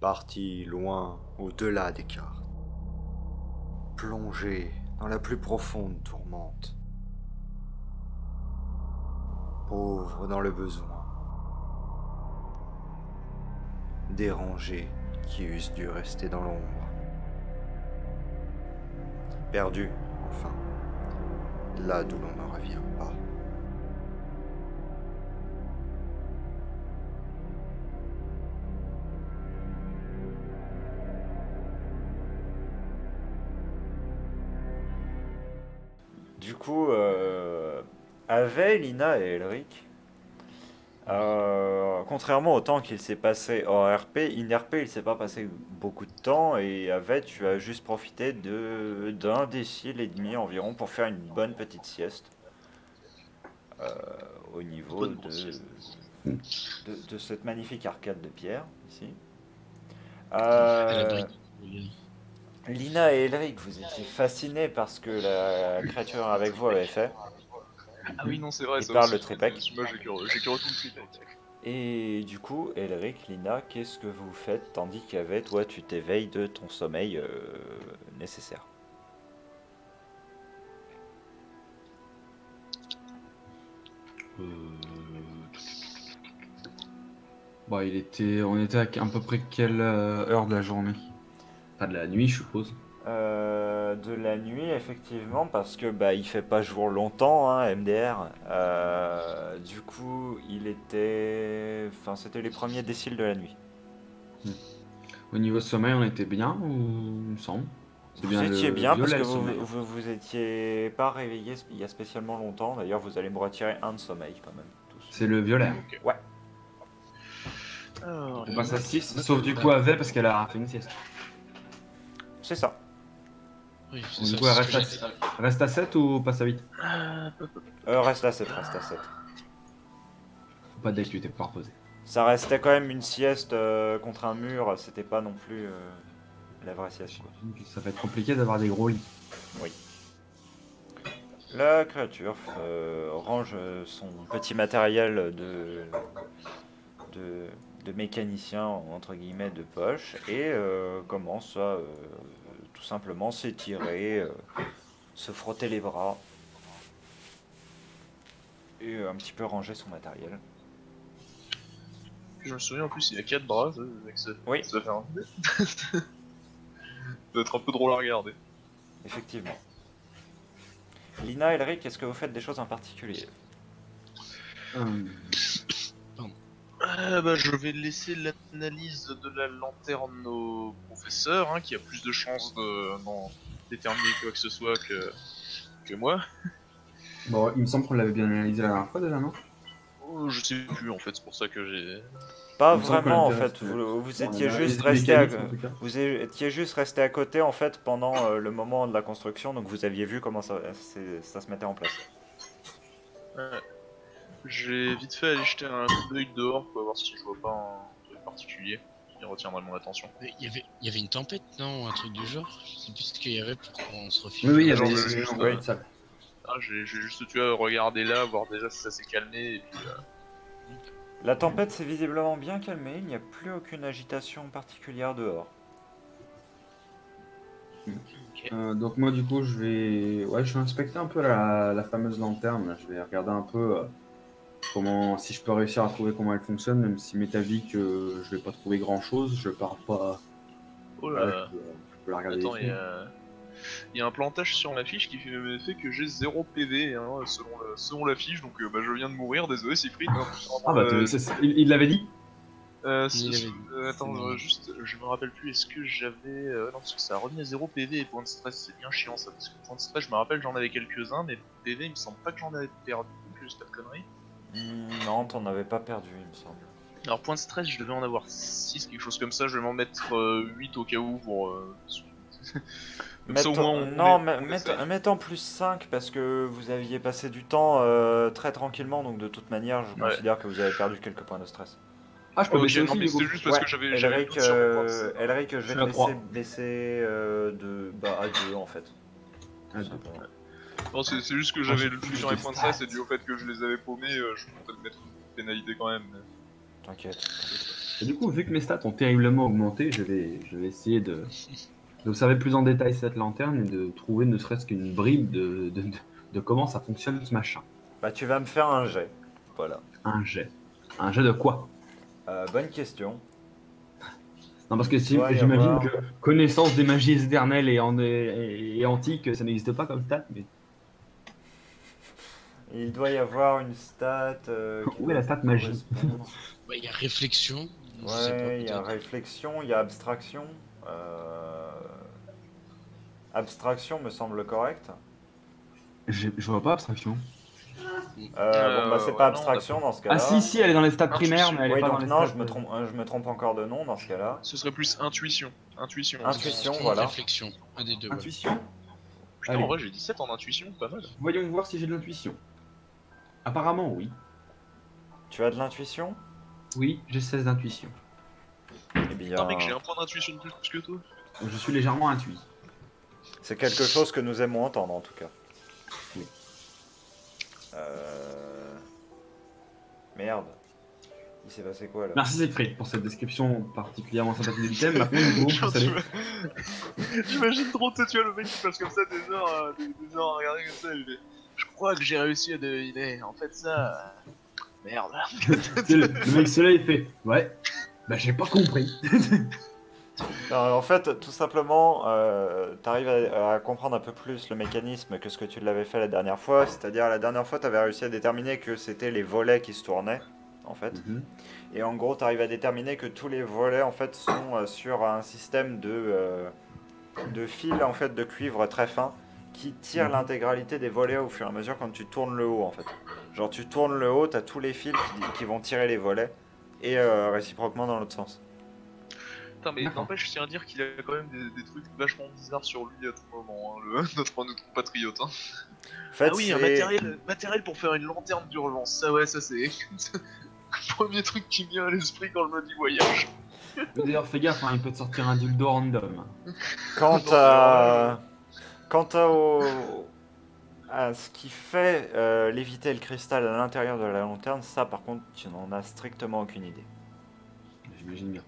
parti loin au-delà des cartes, plongé dans la plus profonde tourmente, pauvre dans le besoin, dérangé qui eussent dû rester dans l'ombre, perdu, enfin, là d'où l'on ne revient pas. Du coup, Ave, Lina et Elric, contrairement au temps qu'il s'est passé en RP, in-RP il s'est pas passé beaucoup de temps et Ave, tu as juste profité d'un décile et demi environ pour faire une bonne petite sieste au niveau Bonne grosse sieste. de cette magnifique arcade de pierre ici. Elle a Euh, brillé. Lina et Elric, vous étiez fascinés par ce que la créature avec vous avait fait. Ah oui, non, c'est vrai, Il ça parle aussi. le tripek. Moi, j'ai que tout le tripek. Et du coup, Elric, Lina, qu'est-ce que vous faites tandis qu'avec toi, tu t'éveilles de ton sommeil nécessaire? Bon, on était à peu près quelle heure de la journée? Enfin, de la nuit, je suppose. De la nuit, effectivement, parce que bah il fait pas jour longtemps, hein, MDR. Du coup, enfin, c'était les premiers déciles de la nuit. Au niveau sommeil, on était bien, il me semble. C'est Vous étiez le bien parce violet, que le sommeil. vous étiez pas réveillé il y a spécialement longtemps. D'ailleurs, vous allez me retirer un de sommeil quand même, tous. C'est le violet. Ok. Ouais. Alors, On passe à 6, sauf du coup Ave parce qu'elle a fait une sieste. C'est ça. Oui, Donc, c'est du ça. coup, elle c'est ce que j'ai- reste à 7 ou passe à 8? Reste à 7, reste à 7. Faut pas deck, tu t'es pas reposé. Ça restait quand même une sieste contre un mur, c'était pas non plus la vraie sieste, quoi. Ça va être compliqué d'avoir des gros lits. Oui. La créature range son petit matériel de mécanicien, entre guillemets, de poche, et commence à tout simplement s'étirer, se frotter les bras, et un petit peu ranger son matériel. je me souviens en plus, il a 4 bras, Oui. ça fait un. Ça doit être un peu drôle à regarder. Effectivement. Lina, Elric, est-ce que vous faites des choses en particulier? Bah, je vais laisser l'analyse de la lanterne au professeur, hein, qui a plus de chances d'en déterminer quoi que ce soit que moi. Bon, il me semble qu'on l'avait bien analysé la dernière fois déjà, non? Je sais plus en fait, c'est pour ça que j'ai. Pas Il me semble qu'on vraiment en l'a déjà fait, fait. vous Bon, étiez on a juste analysé resté les à... mécanismes, en tout cas. vous étiez juste resté à côté en fait pendant le moment de la construction, donc vous aviez vu comment ça se mettait en place. J'ai vite fait aller jeter un coup d'œil dehors pour voir si je vois pas un truc particulier qui retiendrait mon attention. Mais il y avait une tempête, non? Un truc du genre? Je sais plus ce qu'il y avait pour qu'on se refugie. Oui, oui, il y Genre, avait j'ai une juste, tempête, ça. j'ai juste tu vois, regardé là, voir déjà si ça s'est calmé et puis. La tempête s'est visiblement bien calmée, il n'y a plus aucune agitation particulière dehors. Donc moi du coup je vais inspecter un peu la fameuse lanterne, là. Je vais regarder un peu si je peux réussir à trouver comment elle fonctionne, même si m'est avis que je vais pas trouver grand chose, je pars pas. Oh Voilà, là. je peux la regarder. Attends, il y a un plantage sur la fiche qui fait que j'ai 0 PV hein, selon la fiche, donc bah, je viens de mourir, désolé Siegfried. Hein, Ah bah il l'avait dit. Attends, je me rappelle plus, est-ce que j'avais. Non, parce que ça a remis à 0 PV et points de stress, c'est bien chiant ça, parce que points de stress, je me rappelle, j'en avais quelques-uns, mais PV, il me semble pas que j'en avais perdu, que j'ai pas de conneries. Non, t'en avais pas perdu, il me semble. Alors, points de stress, je devais en avoir 6, quelque chose comme ça, je vais m'en mettre 8 au cas où pour. Comme ça, au moins, mettons plus 5 parce que vous aviez passé du temps très tranquillement, donc de toute manière, je considère que vous avez perdu quelques points de stress. Ah, je peux baisser aussi, mais du coup. c'était juste parce que j'avais Elric, plus sur mon point de Elric, je vais suis te à laisser 3. baisser à 2 en fait. Ah, Tout deux. simplement. Non, c'est juste que j'avais le plus sur les points de stress et dû au fait que je les avais paumés, je comptais mettre une pénalité quand même. Mais... T'inquiète. Et du coup, vu que mes stats ont terriblement augmenté, je vais essayer d'observer plus en détail cette lanterne et de trouver ne serait-ce qu'une bribe de comment ça fonctionne ce machin. Bah, tu vas me faire un jet. Voilà. Un jet. Un jet de quoi? Bonne question. Non, parce que doit y j'imagine avoir- que connaissance des magies éternelles et antiques, ça n'existe pas comme stat, mais Il doit y avoir une stat. Qui Où est la doit stat magie? correspondre. Ouais, il y a réflexion. Je sais pas, Ouais, il y a peut-être. réflexion, il y a abstraction. Abstraction me semble correct. je vois pas abstraction. Bon, bah, c'est ouais, pas non, abstraction dans ce cas-là. Ah si, elle est dans les stats primaires, mais elle est Oui, pas dans donc les non, stats. je me trompe encore de nom dans ce cas-là. Ce serait plus intuition. Intuition. Intuition, voilà. Réflexion. Un des deux. Ouais. Intuition. Putain, Allez. en vrai, j'ai 17 en intuition, pas mal. Voyons voir si j'ai de l'intuition. Apparemment, oui. Tu as de l'intuition? Oui, j'ai 16 d'intuition. Eh bien, Putain, mec, j'ai un point d'intuition de plus que toi. Je suis légèrement intuit. c'est quelque chose que nous aimons entendre en tout cas. Oui. Merde. Il s'est passé quoi là? Merci Siegfried pour cette description particulièrement sympathique du thème. Maintenant, du coup, vous savez. J'imagine trop, tu vois, le mec qui passe comme ça des heures, des heures à regarder comme ça, il fait, je crois que j'ai réussi à deviner. En fait, ça. Merde. Tu sais, le mec se lève, il fait ouais, bah j'ai pas compris. Non, en fait, tout simplement, tu arrives à comprendre un peu plus le mécanisme que ce que tu l'avais fait la dernière fois. C'est-à-dire, la dernière fois, tu avais réussi à déterminer que c'était les volets qui se tournaient, en fait. Et en gros, tu arrives à déterminer que tous les volets, en fait, sont sur un système de fils, en fait, de cuivre très fin qui tire l'intégralité des volets au fur et à mesure quand tu tournes le haut, en fait. Genre, tu tournes le haut, tu as tous les fils qui vont tirer les volets et réciproquement dans l'autre sens. Putain, mais D'accord. n'empêche, je tiens à dire qu'il a quand même des trucs vachement bizarres sur lui à tout moment, hein, notre compatriote. Hein. En fait, Ah oui, un c'est- matériel pour faire une lanterne d'urgence. Ça, ouais, ça c'est. Le premier truc qui me vient à l'esprit quand je me dis voyage. D'ailleurs, fais gaffe, hein, il peut te sortir un dildo random. Quant Non, à... à ce qui fait léviter le cristal à l'intérieur de la lanterne, ça par contre, tu n'en as strictement aucune idée. J'imagine bien.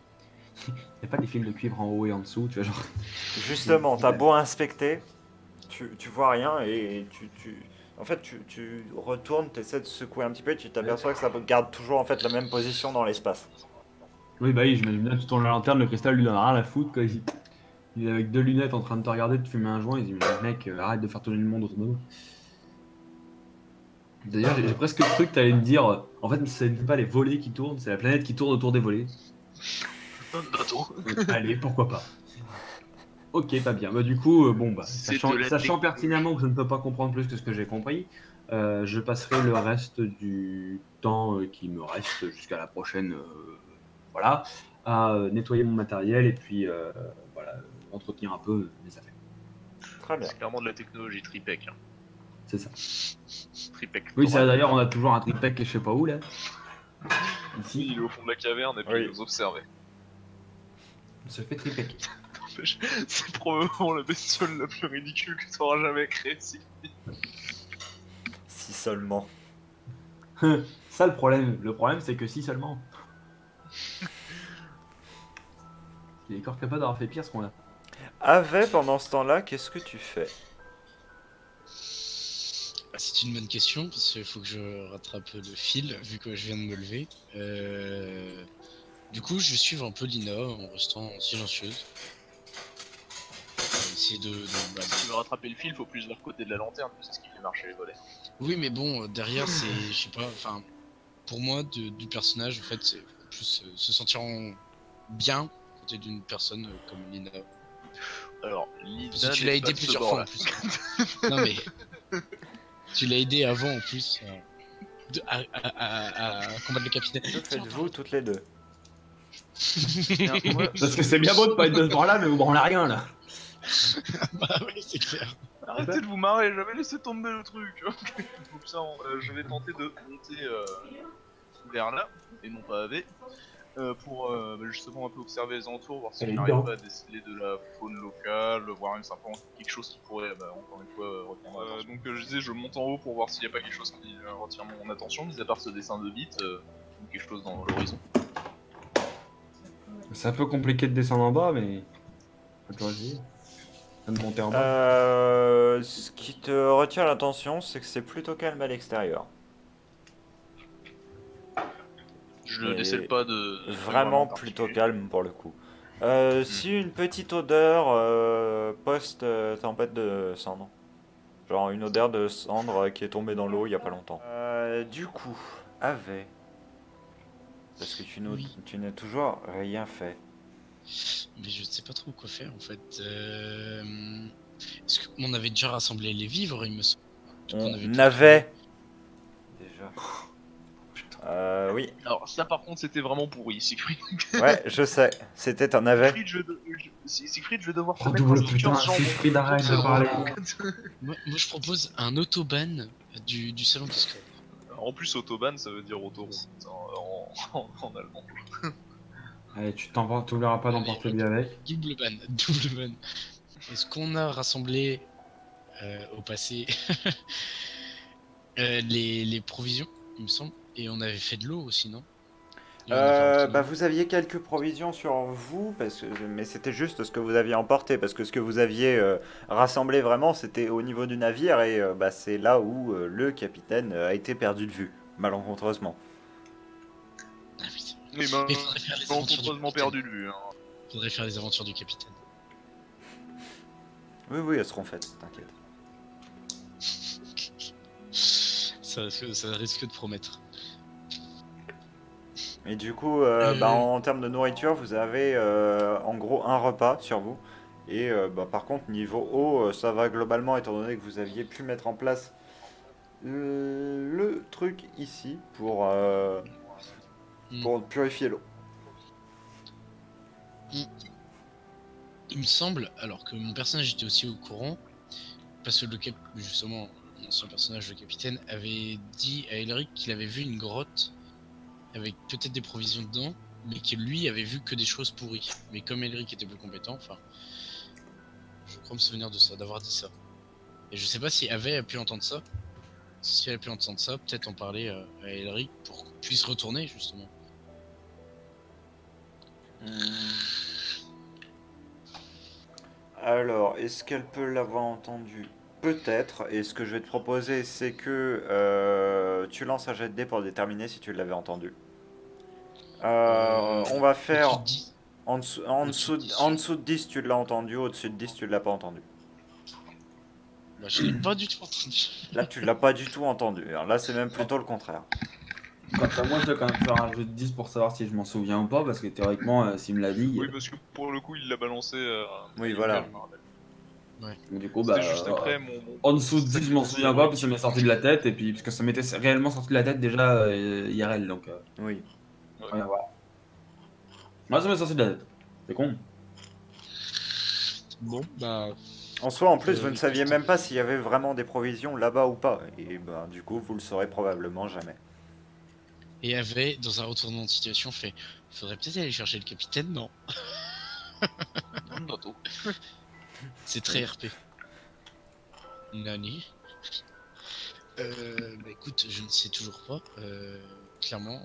Il n'y a pas des fils de cuivre en haut et en dessous, tu vois, genre. Justement, t'as beau inspecter, tu vois rien et en fait, tu retournes, tu essaies de secouer un petit peu et tu t'aperçois que ça garde toujours en fait la même position dans l'espace. Oui, bah oui, j'imagine bien, tu tournes la lanterne, le cristal lui en a rien à foutre, quoi. Il est avec deux lunettes en train de te regarder, de te fumer un joint, il dit mais mec, arrête de faire tourner le monde autour de nous. D'ailleurs, j'ai presque cru que t'allais me dire, en fait, ce n'est pas les volets qui tournent, c'est la planète qui tourne autour des volets. Attends. Allez, pourquoi pas. Ok, pas bien. Bah, du coup, bon, bah, C'est sachant, de la sachant technologie. pertinemment que je ne peux pas comprendre plus que ce que j'ai compris, je passerai le reste du temps qui me reste jusqu'à la prochaine, voilà, à nettoyer mon matériel et puis, voilà, entretenir un peu mes affaires. Très bien. C'est clairement de la technologie tripec. Hein. C'est ça. Tripec. Oui, ça d'ailleurs, on a toujours un tripec et je sais pas où là. Ici, il est au fond de la caverne et puis Oui. il nous observait. On se fait tripec. C'est probablement la bestiole la plus ridicule que tu auras jamais créée. Si. Si seulement. Ça, le problème. Le problème, c'est que si seulement. Il est encore capable d'avoir fait pire ce qu'on a. Ave, pendant ce temps-là, qu'est-ce que tu fais? Ah, c'est une bonne question, parce qu'il faut que je rattrape le fil, vu que je viens de me lever. Du coup, je vais suivre un peu Lina en restant silencieuse. Essayer bah, Si tu veux rattraper le fil, faut plus vers le côté de la lanterne, c'est ce qui fait marcher les volets. Oui, mais bon, derrière, c'est, je sais pas, enfin, pour moi, du personnage, en fait, c'est plus se sentir bien à côté d'une personne comme Lina. Alors, Lina. Parce que tu l'as n'est aidé pas de ce plusieurs fois bord-là. en plus. Non, mais. Tu l'as aidé avant en plus à combattre le capitaine. Que faites-vous toutes les deux? Tiens, moi, Parce que c'est bien beau de pas être de ce bord-là, mais vous branlez rien là. Bah oui, c'est clair. Arrêtez de vous marrer, j'avais laissé tomber le truc. Donc ça, je vais tenter de monter vers là, et non pas avec, pour justement un peu observer les alentours, voir si on n'arrive pas à déceler de la faune locale, voir même simplement quelque chose qui pourrait, encore une fois, retenir mon attention. Donc je disais, je monte en haut pour voir s'il n'y a pas quelque chose qui retient mon attention, mis à part ce dessin de bite, ou quelque chose dans l'horizon. C'est un peu compliqué de descendre en bas, mais. Faut toujours essayer. De monter en bas. Ce qui te retient l'attention, c'est que c'est plutôt calme à l'extérieur. Je ne Et décèle pas de Vraiment d'environnement plutôt particulier. calme pour le coup. Si une petite odeur post-tempête de cendres. Genre une odeur de cendre qui est tombée dans l'eau il y a pas longtemps. Du coup, Ave, parce que Oui. tu n'as toujours rien fait. Mais je sais pas trop quoi faire en fait. Est-ce qu'on avait déjà rassemblé les vivres, il me semble. On avait tout avait déjà. Oui, Alors ça par contre c'était vraiment pourri, Siegfried. ouais, je sais. C'était un avait. Siegfried, je vais devoir te Oh, mettre double un sticker putain, jambon. Siegfried, arrête C'est de drôle. parler. Moi, je propose un autoban du salon Discord. En plus autobahn ça veut dire autoroute en allemand. Allez, tu t'oublieras pas d'emporter lui avec. Double ban, double ban. Est-ce qu'on a rassemblé au passé les provisions, il me semble, et on avait fait de l'eau aussi, non? Et on avait obtenu- Vous aviez quelques provisions sur vous, mais c'était juste ce que vous aviez emporté, parce que ce que vous aviez rassemblé vraiment, c'était au niveau du navire, et c'est là où le capitaine a été perdu de vue, malencontreusement. Ah oui. Oui, Mais faudrait faire les aventures du complètement capitaine. perdu de vue. Hein. Faudrait faire les aventures du capitaine. Oui, oui, elles seront faites, t'inquiète. Ça risque de promettre. Et du coup, en termes de nourriture, vous avez en gros un repas sur vous. Et par contre, niveau eau, ça va globalement, étant donné que vous aviez pu mettre en place le truc ici pour purifier l'eau. Il me semble, alors que mon personnage était aussi au courant, parce que justement, mon ancien personnage, le capitaine, avait dit à Elric qu'il avait vu une grotte avec peut-être des provisions dedans, mais que lui avait vu que des choses pourries. Mais comme Elric était plus compétent, enfin, je crois me souvenir de ça, d'avoir dit ça. Et je sais pas si Ave a pu entendre ça. Si elle a pu entendre ça, peut-être en parler à Elric pour qu'on puisse retourner justement. Alors, est-ce qu'elle peut l'avoir entendu? Peut-être. Et ce que je vais te proposer, c'est que tu lances un jet de dés pour déterminer si tu l'avais entendu. On va faire Au-dessus de 10. en dessous de 10, tu l'as entendu. Au-dessus de 10, tu l'as pas entendu. Bah, je l'ai pas du tout entendu. Là, tu l'as pas du tout entendu. Alors là, c'est même plutôt le contraire. Quant à moi, je dois quand même faire un jeu de 10 pour savoir si je m'en souviens ou pas, parce que théoriquement, s'il me l'a dit. Oui, parce que pour le coup il l'a balancé. Oui, hier, voilà. je me rappelle. Donc, du coup, C'était juste après en dessous de 10, je m'en souviens pas, parce que ça m'est sorti de la tête, et puis parce que ça m'était réellement sorti de la tête déjà IRL, donc. Oui. Ouais, voilà. Moi, ça m'est sorti de la tête. C'est con. Bon, bah, En soi, en plus, vous ne saviez écoute. même pas s'il y avait vraiment des provisions là-bas ou pas. Et du coup, vous le saurez probablement jamais. Et Ave, dans un retournement de situation, fait faudrait peut-être aller chercher le capitaine, non? Bientôt. C'est très RP. Nani. Bah écoute, je ne sais toujours pas. Clairement,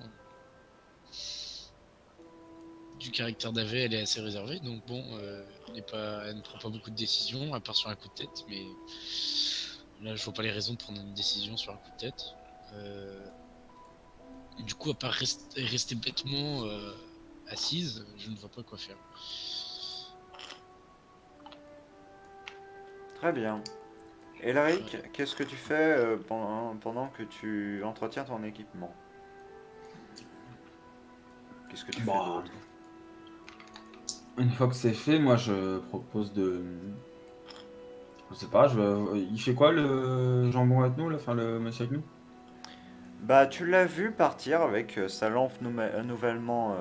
du caractère d'Ave, elle est assez réservée, donc bon, elle ne prend pas beaucoup de décisions, à part sur un coup de tête, mais là je vois pas les raisons de prendre une décision sur un coup de tête. Du coup, à part rester bêtement assise, je ne vois pas quoi faire. Très bien. Elric, qu'est-ce que tu fais pendant que tu entretiens ton équipement? Qu'est-ce que tu fais d'autre? Une fois que c'est fait, moi je propose de. Je sais pas, il fait quoi le jambon avec nous, là, enfin le monsieur avec nous? Bah, tu l'as vu partir avec sa lampe nouvellement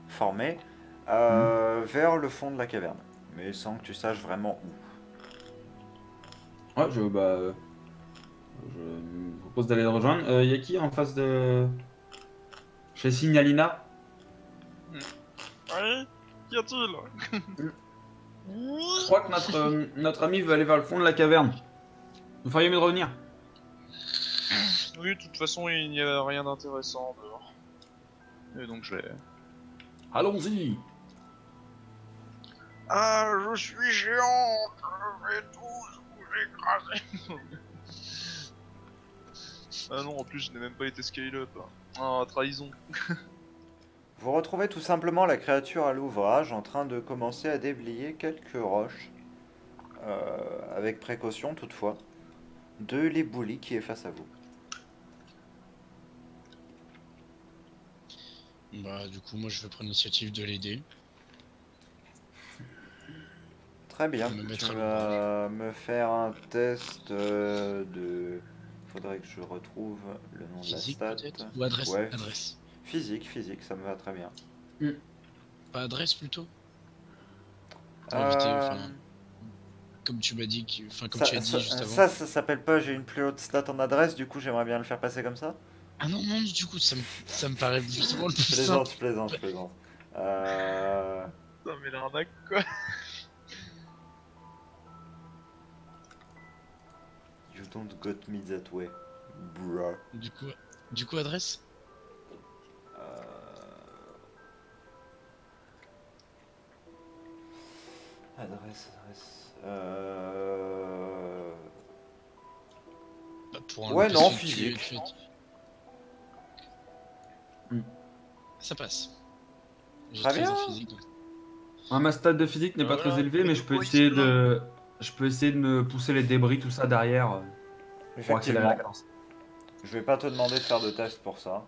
formée vers le fond de la caverne, mais sans que tu saches vraiment où. Ouais, je me propose d'aller le rejoindre. Y a qui en face de. Chez Signalina? Ouais, qu'y a-t-il? Je crois que notre ami veut aller vers le fond de la caverne. Vous feriez mieux de revenir. Oui, de toute façon, il n'y a rien d'intéressant dehors. Et donc je vais Allons-y. Ah, je suis géant, je vais tous vous écraser. Ah non, en plus, je n'ai même pas été scale-up. Ah, trahison. Vous retrouvez tout simplement la créature à l'ouvrage en train de commencer à déblayer quelques roches, avec précaution toutefois, de l'éboulis qui est face à vous. Bah, du coup, moi, je vais prendre l'initiative de l'aider. Très bien, Me mettre tu à vas me faire un test de... Faudrait que je retrouve le nom Physique, de la peut-être stat. Ou adresse Ouais, Adresse. physique, ça me va très bien. Pas adresse, plutôt Pour éviter, Euh, enfin, comme tu m'as dit, enfin, comme ça, tu as dit juste avant. ça s'appelle pas j'ai une plus haute stat en adresse, du coup j'aimerais bien le faire passer comme ça. Ah non, non, du coup, ça me paraît justement le plus Je simple. plaisante. Putain, mais l'arnaque, quoi. You don't got me that way, bruh. Du coup, adresse Adresse. Bah, pour un Ouais, parce non, que physique. Ça passe. J'ai Très 13 en bien. physique, donc. Ma stat de physique n'est pas Voilà, très élevée, mais je peux quoi, essayer il se de... Je peux essayer de me pousser les débris, tout ça derrière, pour accélérer la Effectivement. cadence. Je vais pas te demander de faire de test pour ça.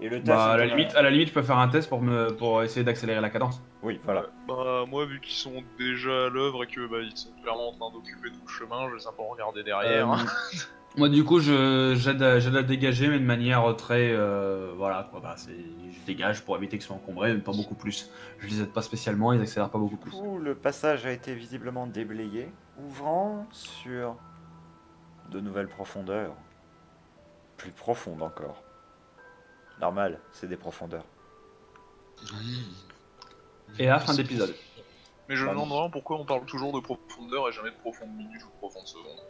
Et le test. Bah, à il la limite, je peux faire un test pour essayer d'accélérer la cadence. Oui, voilà. Ouais, bah, moi, vu qu'ils sont déjà à l'œuvre et que bah, ils sont clairement en train d'occuper tout le chemin, je vais simplement regarder derrière. Moi, du coup, j'aide à dégager, mais de manière très... voilà, quoi. Bah, je dégage pour éviter qu'ils soient encombrés, mais pas beaucoup plus. Je les aide pas spécialement, ils accélèrent pas beaucoup Du plus. coup, le passage a été visiblement déblayé, ouvrant sur de nouvelles profondeurs. Plus profondes encore. Normal, c'est des profondeurs. Et là, fin d'épisode. Mais je me Bah, demande vraiment pourquoi on parle toujours de profondeur et jamais de profonde minute ou de profonde seconde.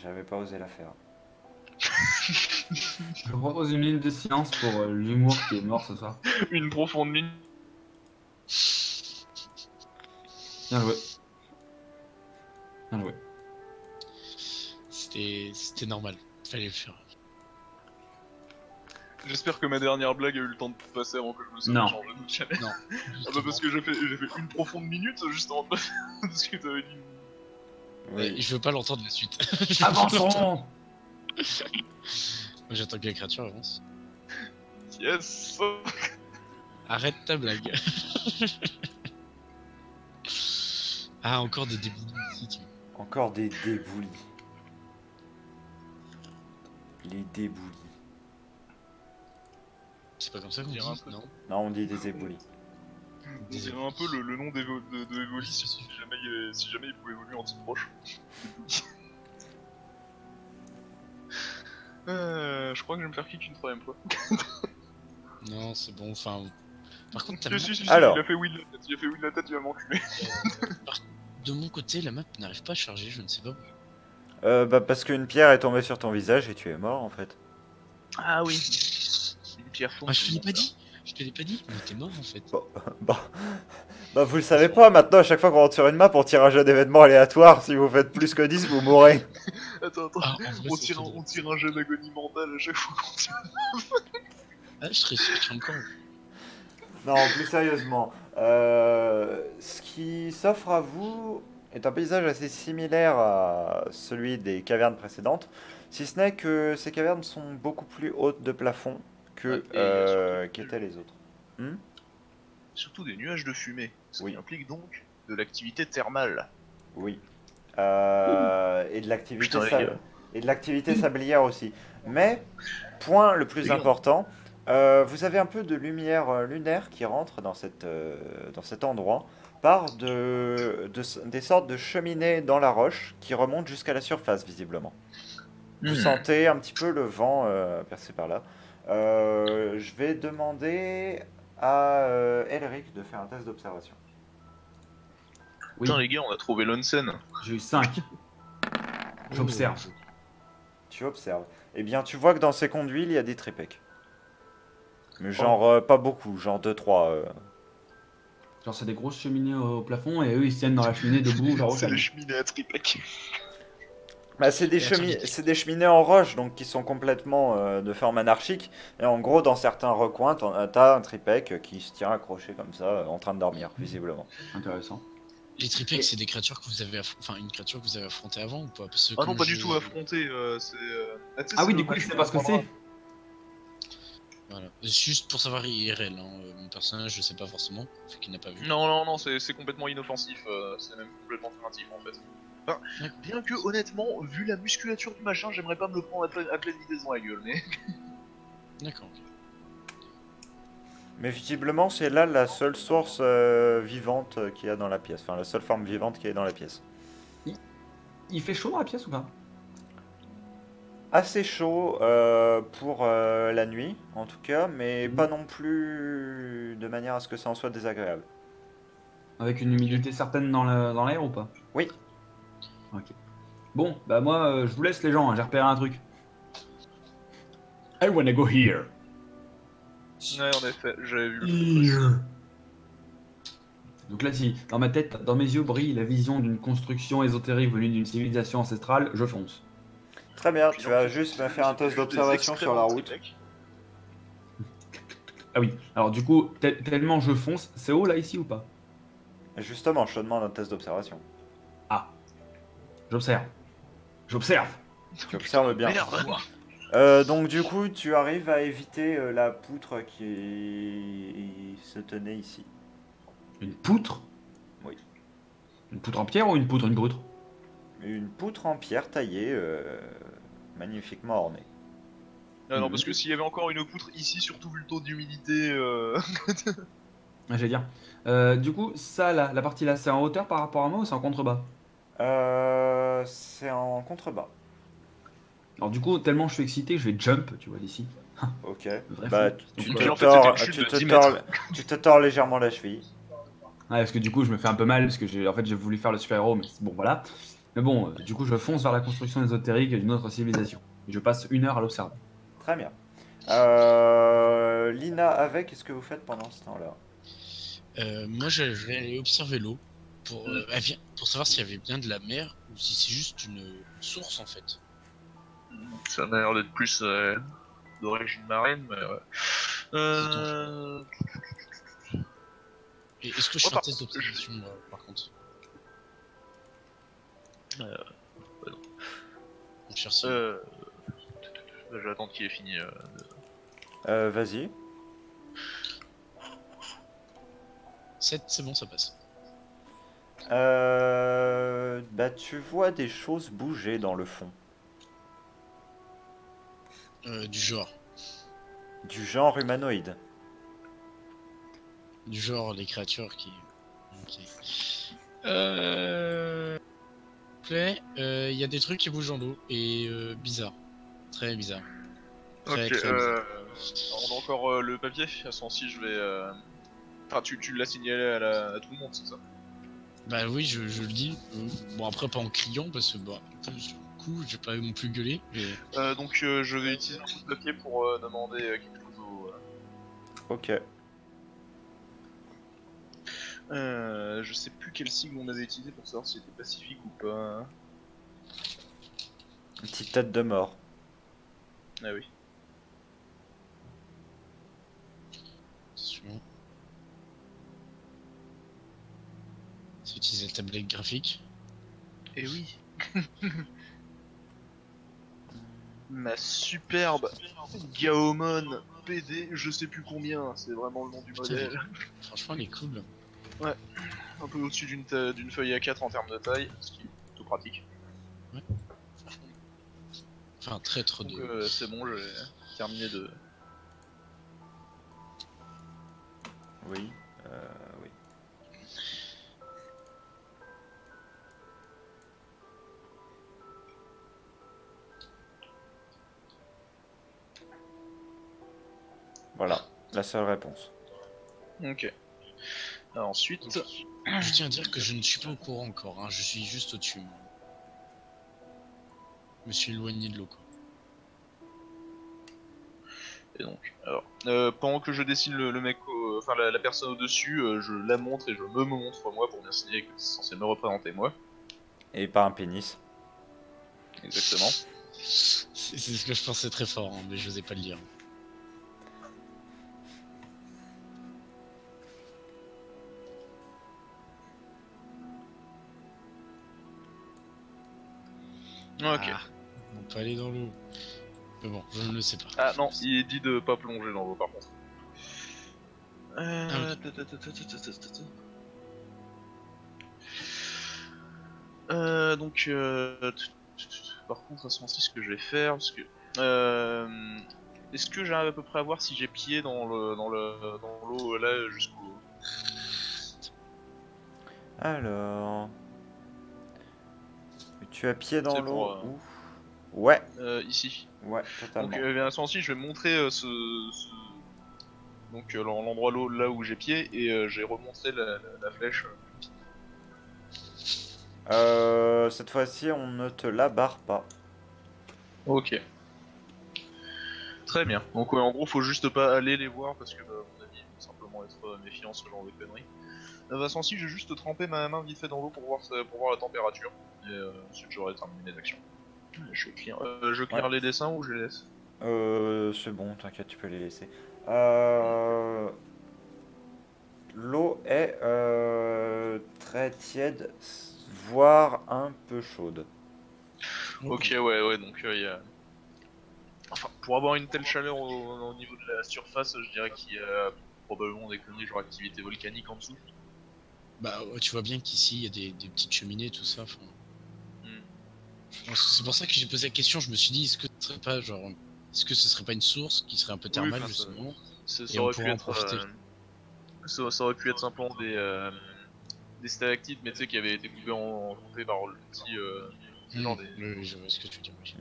J'avais pas osé la faire. Je propose une minute de silence pour l'humour qui est mort ce soir. Une profonde minute. Bien joué. Bien joué. C'était normal. Fallait le faire. J'espère que ma dernière blague a eu le temps de passer avant que je me sois Non. changé de channel. Non. Ah bah parce que j'ai fait une profonde minute juste avant de passer parce que t'avais dit. Oui. Je veux pas l'entendre la suite. Avançons. Moi, j'attends que la créature avance. Yes. Arrête ta blague. Ah, encore des déboulis ici, tiens. Encore des déboulis. Les déboulis. C'est pas comme ça qu'on dit, Dirais un peu. non? Non, on dit des éboulis. On dirait un peu le nom de Evoli si jamais il pouvait évoluer en type proche. Je crois que je vais me faire kick une troisième fois. Non, c'est bon, enfin... Par contre, Si, Alors. il a fait oui de la tête, il va m'enculer. de mon côté, la map n'arrive pas à charger, je ne sais pas. Bah parce qu'une pierre est tombée sur ton visage et tu es mort en fait. Ah oui. Une pierre tombe. Ah, je te l'ai pas dit. Je te l'ai pas dit, mais t'es mort en fait. Bah vous le savez pas, maintenant à chaque fois qu'on rentre sur une map on tire un jeu d'événements aléatoire, si vous faites plus que 10 vous mourrez. Attends, Ah, en vrai, on c'est trop drôle. tire un jet d'agonie mentale à chaque fois qu'on tire. Ah, je serais sûr encore. Non, plus sérieusement, ce qui s'offre à vous est un paysage assez similaire à celui des cavernes précédentes, si ce n'est que ces cavernes sont beaucoup plus hautes de plafond que Ouais, et surtout- qu'étaient les autres. Surtout des nuages de fumée, ce Oui. qui implique donc de l'activité thermale. Oui. Et de l'activité Putain, les gars. et de l'activité sablière aussi. Mais, point le plus Les gars. important, vous avez un peu de lumière lunaire qui rentre dans cet endroit par des sortes de cheminées dans la roche qui remontent jusqu'à la surface, visiblement. Vous sentez un petit peu le vent percer par là. Je vais demander à Elric de faire un test d'observation. Oui, Putain les gars, on a trouvé l'onsen. j'ai eu 5. J'observe. Tu observes. Eh bien, tu vois que dans ces conduits, il y a des tripeks. Mais genre pas beaucoup, genre 2-3. Genre, c'est des grosses cheminées au plafond et eux ils se tiennent dans la cheminée debout, genre au C'est calme. les cheminées à tripec. Bah, c'est des, Et attends, c'est des cheminées en roche, donc qui sont complètement de forme anarchique. Et en gros, dans certains recoins, t'as un tripek qui se tient accroché comme ça, en train de dormir, visiblement. Intéressant. Les tripex, c'est des créatures que vous avez enfin une créature que vous avez affrontée avant ou pas? Parce que Ah non, comme pas du je- tout affronté, c'est... tu sais, Ah c'est oui, le du coup, match je sais pas ce que c'est. Voilà. Juste pour savoir IRL, hein. Mon personnage, je sais pas forcément, fait qu'il n'a pas vu. Non, c'est complètement inoffensif, c'est même complètement craintif en fait. Enfin, D'accord. bien que honnêtement, vu la musculature du machin, j'aimerais pas me le prendre à pleine vitesse dans la gueule, mais... D'accord, ok. Mais visiblement, c'est là la seule source vivante qu'il y a dans la pièce. Enfin, la seule forme vivante qui est dans la pièce. Il fait chaud dans la pièce ou pas? Assez chaud pour la nuit, en tout cas, mais pas non plus de manière à ce que ça en soit désagréable. Avec une humidité certaine dans l'air ou pas? Oui. Ok. Bon, bah moi, je vous laisse les gens, hein, j'ai repéré un truc. I wanna go here. Ouais, en effet, j'avais vu le truc. Donc là, si dans ma tête, dans mes yeux brille la vision d'une construction ésotérique venue d'une civilisation ancestrale, je fonce. Très bien, Puis tu donc, vas c'est- juste me c'est- faire un c'est test juste des d'observation sur la excréments de route. tripec. Ah oui, alors du coup, tellement je fonce, c'est haut là ici ou pas? Justement, je te demande un test d'observation. Ah, j'observe. J'observe. Tu observes bien. Merde. Donc du coup, tu arrives à éviter la poutre qui se tenait ici. Une poutre? Oui. Une poutre en pierre ou une poutre, une poutre? Une poutre en pierre taillée, magnifiquement ornée. Ah non, parce que s'il y avait encore une poutre ici, surtout vu le taux d'humidité... Ah, j'allais dire. Du coup, ça, là, la partie là, c'est en hauteur par rapport à moi ou c'est en contrebas? C'est en contrebas. Alors du coup, tellement je suis excité, je vais jump, tu vois, d'ici. Ok. Le vrai Bah, fou. tu Donc, te en fait, c'était tords, une chute tu de te 10 tords, mètres. tu te tords légèrement la cheville. ouais, parce que du coup, je me fais un peu mal, parce que en fait, j'ai voulu faire le super-héros, mais bon, voilà. Mais bon, du coup, je fonce vers la construction ésotérique d'une autre civilisation. Et je passe 1 heure à l'observer. Très bien. Lina avec, qu'est-ce que vous faites pendant ce temps-là? Moi, je vais aller observer l'eau pour savoir s'il y avait bien de la mer ou si c'est juste une source en fait. Ça m'a l'air d'être plus d'origine marine, mais ouais. Et est-ce que je fais un par- test d'observation par contre? Ouais, Mon cher Sim. Je vais attendre qu'il ait fini. Vas-y. 7, c'est bon, ça passe. Bah, tu vois des choses bouger dans le fond. Du genre. Du genre humanoïde. Du genre les créatures qui. Ok. Il y a des trucs qui bougent dans l'eau et bizarre. Très bizarre. Très, Ok, très bizarre. on a encore le papier. À ce moment-ci, je vais. Enfin, tu l'as signalé à tout le monde, c'est ça? Bah oui, je le dis. Bon, après, pas en criant parce que, bah, du coup, j'ai pas non plus gueulé. Mais... Donc, je vais utiliser un bout de papier pour demander quelque chose au. Ok. Je sais plus quel sigle on avait utilisé pour savoir si c'était pacifique ou pas. Une petite tête de mort. Ah oui. Attention. C'est utiliser la tablette graphique. Et oui. Ma superbe Gaomon PD, je sais plus combien, c'est vraiment le nom du Putain, modèle. Franchement, elle est cool. Un peu au-dessus d'une feuille A4 en termes de taille, ce qui est plutôt pratique. Enfin, traître Donc de. c'est bon, j'ai terminé de... Oui. Oui. Voilà, la seule réponse. Ok. Alors, ensuite... Je tiens à dire que je ne suis pas au courant encore, hein. Je suis juste au-dessus. Moi. Je me suis éloigné de l'eau, quoi. Et donc, alors, pendant que je dessine le mec, enfin la personne au-dessus, je la montre et je me montre moi pour bien signaler que c'est censé me représenter moi. Et pas un pénis. Exactement. C'est ce que je pensais très fort, hein, mais je n'osais pas le dire. Ok. Ah, on peut aller dans l'eau. Mais bon, je ne le sais pas. Ah non, il est dit de pas plonger dans l'eau par contre. Ah oui. Donc, par contre, à ce moment-ci, ce que je vais faire, parce que, est-ce que j'arrive à peu près à voir si j'ai pied dans l'eau là jusqu'au. Alors... Tu as pied dans C'est l'eau pour, où? Ouais, ici. ouais, totalement. Donc, à ce moment-ci, je vais montrer donc l'endroit là où j'ai pied et j'ai remonté la flèche. Cette fois-ci, on ne te la barre pas. Ok. Très bien. Donc en gros, faut juste pas aller les voir parce que, à mon avis, il faut simplement être méfiant ce genre de conneries. De toute façon, si je vais juste tremper ma main vite fait dans l'eau pour voir la température. Et ensuite, j'aurai terminé mes actions. Je clear, Ouais. les dessins ou je les laisse? C'est bon, t'inquiète, tu peux les laisser. L'eau est très tiède, voire un peu chaude. Ok, ouais, donc il y a. Enfin, pour avoir une telle chaleur au niveau de la surface, je dirais qu'il y a probablement des conneries genre activité volcanique en dessous. Bah, ouais, tu vois bien qu'ici, il y a des petites cheminées, tout ça. Enfin, Hmm. c'est pour ça que j'ai posé la question. Je me suis dit, est-ce que ce serait pas genre, est-ce que ce serait pas une source qui serait un peu thermale, enfin, ça- justement, Ça et on aurait pu pourrait en être. profiter. Ça aurait pu être simplement des stalactites, mais tu sais, qui avaient été coupés par le petit. C'est genre des. Oui, je vois ce que tu veux dire. Oui.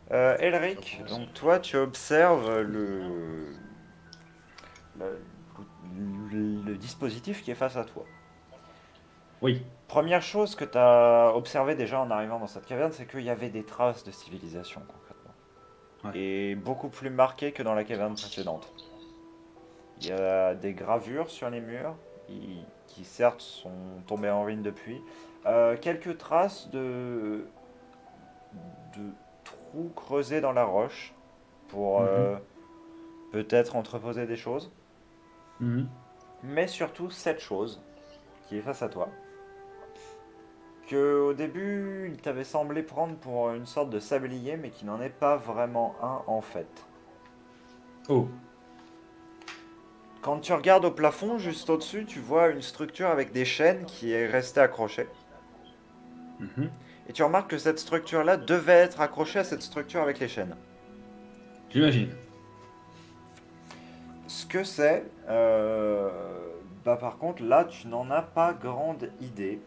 Elric, donc toi, tu observes le, le dispositif qui est face à toi. Oui. Première chose que tu as observé déjà en arrivant dans cette caverne, c'est qu'il y avait des traces de civilisation concrètement. Ouais. Et beaucoup plus marquées que dans la caverne précédente. Il y a des gravures sur les murs, qui certes sont tombées en ruine depuis. Quelques traces de trous creusés dans la roche pour peut-être entreposer des choses. Mhm. Mais surtout cette chose qui est face à toi. Que au début il t'avait semblé prendre pour une sorte de sablier, mais qui n'en est pas vraiment un en fait. Oh. Quand tu regardes au plafond, juste au-dessus, tu vois une structure avec des chaînes qui est restée accrochée. Mhm. Et tu remarques que cette structure-là devait être accrochée à cette structure avec les chaînes. J'imagine. Ce que c'est, bah par contre là tu n'en as pas grande idée.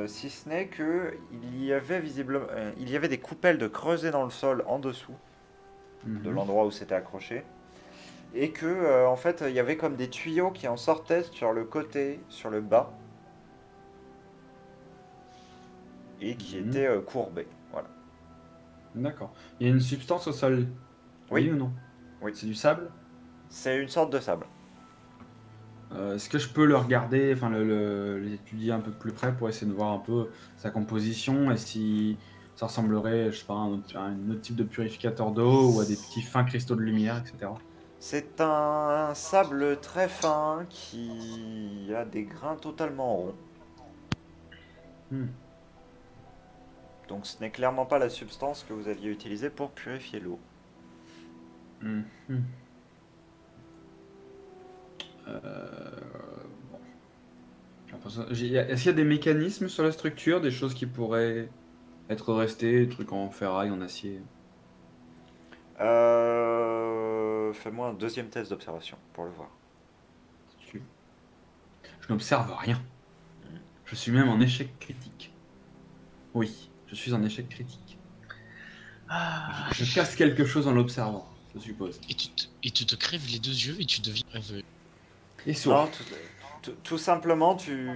Si ce n'est que il y avait visiblement, il y avait des coupelles de creusées dans le sol en dessous de Mhm. l'endroit où c'était accroché, et que en fait il y avait comme des tuyaux qui en sortaient sur le côté, sur le bas, et qui Mhm. étaient courbés. Voilà. D'accord. Il y a une substance au sol. Oui. Oui ou non? Oui. C'est du sable? C'est une sorte de sable. Est-ce que je peux le regarder, enfin l'étudier un peu de plus près pour essayer de voir un peu sa composition et si ça ressemblerait, je sais pas, à un autre type de purificateur d'eau ou à des petits fins cristaux de lumière, etc. C'est un sable très fin qui a des grains totalement ronds. Hmm. Donc ce n'est clairement pas la substance que vous aviez utilisée pour purifier l'eau. Hmm. Hmm. Bon. Est-ce qu'il y a des mécanismes sur la structure, des choses qui pourraient être restées, des trucs en ferraille, en acier? Fais-moi un deuxième test d'observation pour le voir. Je n'observe rien. Je suis même en échec critique. Oui, je suis en échec critique. Je casse quelque chose en l'observant, je suppose. Et tu te crèves les deux yeux et tu deviens aveugle. Et Non, sourd. tout simplement, tu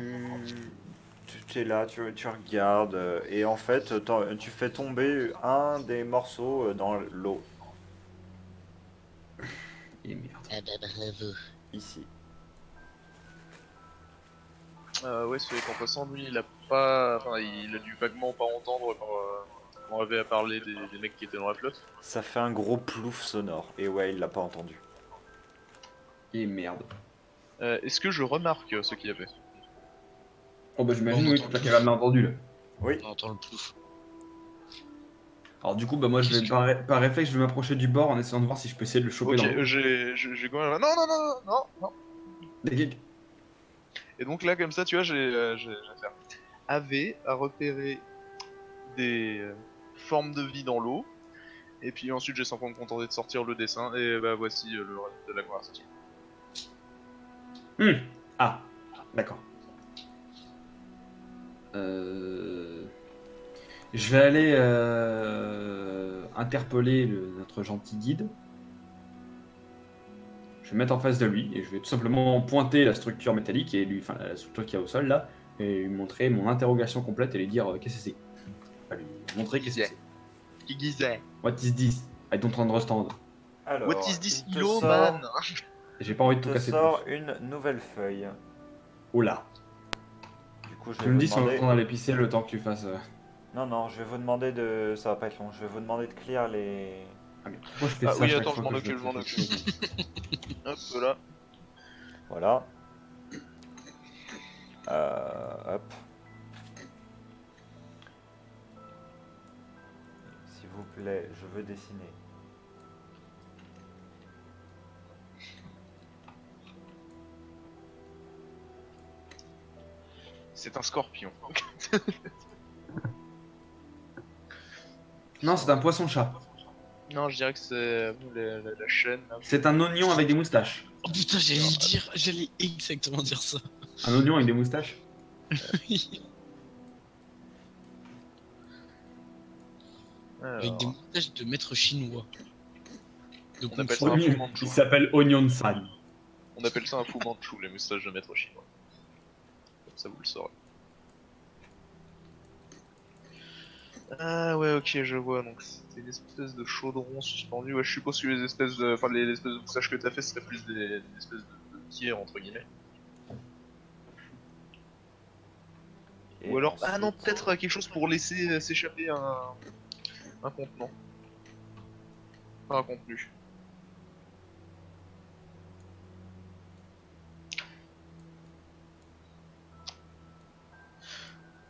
es là, tu regardes, et en fait, tu fais tomber un des morceaux dans l'eau. Et merde. Ah bah bravo. Ici. Ouais, celui qu'en passant, lui, il a pas. Enfin, il a dû vaguement pas entendre quand on avait parlé des mecs qui étaient dans la flotte. Ça fait un gros plouf sonore. Et ouais, il l'a pas entendu. Et merde. Est-ce que je remarque ce qu'il y avait? Oh bah j'imagine, On oui, entend toute la le caverne l'a entendu là. Oui. On entend le plouf. Alors du coup, bah moi je vais, par réflexe, je vais m'approcher du bord en essayant de voir si je peux essayer de le choper Ok, dans l'eau. j'ai quand même. Non, non, non, non, non. Des- Et donc là, comme ça, tu vois, j'ai affaire. Avait à repérer des formes de vie dans l'eau. Et puis ensuite, j'ai simplement me contenter de sortir le dessin. Et bah voici le reste de la conversation. Ah, d'accord. Je vais aller interpeller notre gentil guide. Je vais me mettre en face de lui et je vais tout simplement pointer la structure métallique et lui, enfin la structure qu'il y a au sol là, et lui montrer mon interrogation complète et lui dire qu'est-ce que c'est. Enfin, lui montrer qu'est-ce que c'est. Qui disait? What is this? I don't understand. Alors, What is this il te hilo, sort- man? Et j'ai pas envie de Il tout te casser sort plus. une nouvelle feuille. Oh là. Du coup, je Tu vais me vous dis si on va demander... prendre à l'épicé le temps que tu fasses. Non, non, je vais vous demander de... Ça va pas être long. Je vais vous demander de clear les... Ah, mais pourquoi je fais Ah ça oui, chaque attends, fois je m'en que occupe, veux je m'en faire quelque chose Hop là. Voilà. Hop. S'il vous plaît, je veux dessiner. C'est un scorpion. Non, c'est un poisson-chat. Non, je dirais que c'est la chaîne. Là. C'est un oignon avec des moustaches. Oh putain, j'allais exactement dire ça. Un oignon avec des moustaches? Avec des Alors, moustaches de maître chinois. De On appelle Kung Fu. ça un Fu Manchu. Il s'appelle Onion San. On appelle ça un Fu Manchu, les moustaches de maître chinois. Comme ça, vous le saurez. Ah ouais, ok, je vois. Donc c'était une espèce de chaudron suspendu. Ouais, je suppose que les espèces de, enfin les espèces de moustaches que t'as fait seraient plus des espèces de tiers entre guillemets. Et Ou alors, ah non, ensuite- peut-être quelque chose pour laisser s'échapper un contenant. Enfin, un contenu.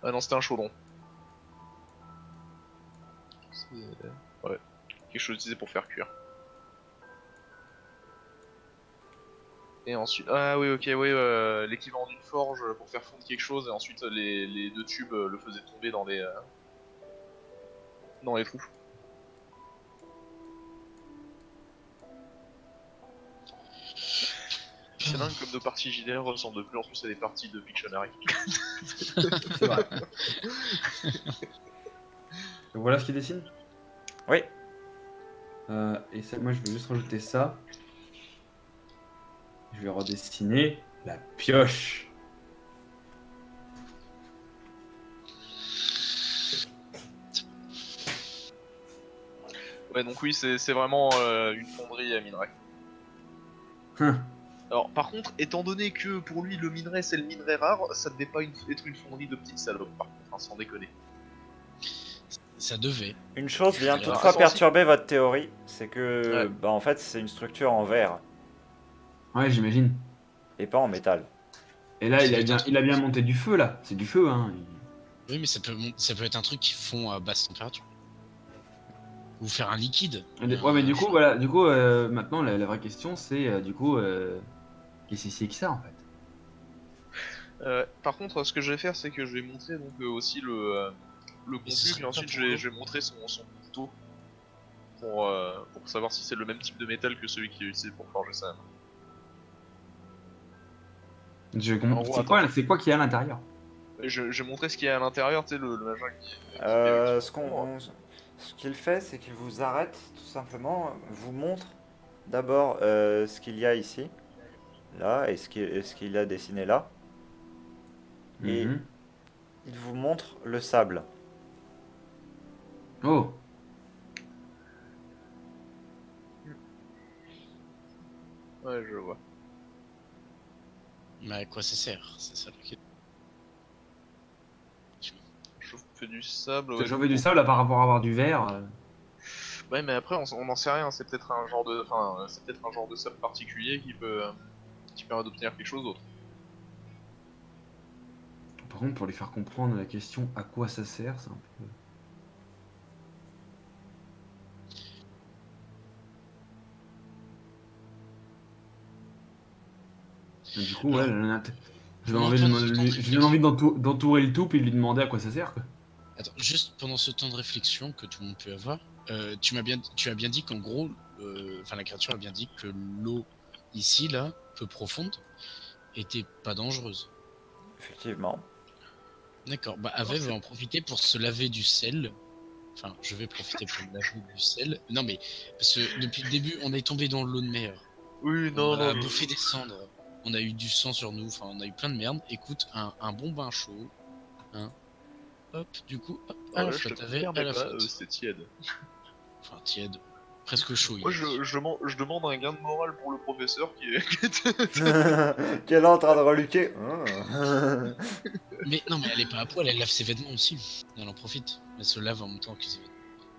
Ah non, c'était un chaudron. Ouais, quelque chose utilisé pour faire cuire. Et ensuite, ah oui, ok, oui, l'équivalent d'une forge pour faire fondre quelque chose, et ensuite les deux tubes le faisaient tomber dans les trous. C'est dingue comme nos parties JDR ressemblent de plus en plus à des parties de Pictionary. C'est vrai. Donc voilà ce qu'il dessine. Oui. Et ça, moi je vais juste rajouter ça. Je vais redessiner la pioche. Ouais, donc oui, c'est vraiment une fonderie à minerai. Hum. Alors, par contre, étant donné que pour lui le minerai c'est le minerai rare, ça devait pas être une fonderie de petites salopes, par contre, hein, sans déconner. Ça devait. Une chose vient Alors, toutefois attends, perturber votre théorie, c'est que Ouais. bah, en fait c'est une structure en verre Ouais, j'imagine. et pas en métal. Et là, il a bien monté du feu là. C'est du feu, hein. Oui, mais ça peut être un truc qui fond à basse température. Ou faire un liquide. Ouais, mais du coup, voilà. Du coup, maintenant, la vraie question, c'est du coup, qu'est-ce que c'est que ça en fait? Par contre, ce que je vais faire, c'est que je vais montrer donc aussi le contenu, ce serait puis ensuite pas je pour vais montrer son couteau pour savoir si c'est le même type de métal que celui qui est utilisé pour forger ça. Je En comprends. gros, C'est quoi qu'il y a à l'intérieur? Je vais montrer ce qu'il y a à l'intérieur, tu sais, le machin qui est avec son- Ce qu'il fait, c'est qu'il vous arrête tout simplement, vous montre d'abord ce qu'il y a ici, là, et ce qu'il a dessiné là, et Mhm. il vous montre le sable. Oh. Ouais, je vois. Mais à quoi ça sert? C'est ça le question. Chauffer du sable, T'as ouais. chauffé du sable à part avoir du verre. Ouais, mais après, on n'en sait rien. C'est peut-être un genre de, enfin, c'est peut-être un genre de sable particulier qui permet d'obtenir quelque chose d'autre. Par contre, pour lui faire comprendre la question à quoi ça sert, c'est un peu. Du coup, ouais, Alors, j'ai moi, envie pendant ce temps de j'ai envie réflexion, d'entourer le tout puis de lui demander à quoi ça sert, quoi. attends, juste pendant ce temps de réflexion que tout le monde peut avoir, tu as bien dit qu'en gros, enfin la créature a bien dit que l'eau ici, là, peu profonde, était pas dangereuse. Effectivement. D'accord, bah Ave va en profiter pour se laver du sel. Enfin, je vais profiter pour me laver du sel. Non mais, parce que depuis le début, on est tombé dans l'eau de mer. Oui, On non, a non. bouffé des cendres. On a eu du sang sur nous, enfin on a eu plein de merde. Écoute, un bon bain chaud, hein. Hop, du coup, hop, à la Ouais, je te flotte, Ave, confirme à la pas, flotte. c'était tiède. Enfin, tiède. Presque chaud. Moi, il a dit. je demande un gain de morale pour le professeur qui est. Qu'elle est en train de reluquer. Mais non, mais elle est pas à poil, elle lave ses vêtements aussi. Elle en profite. Elle se lave en même temps que ses vêtements.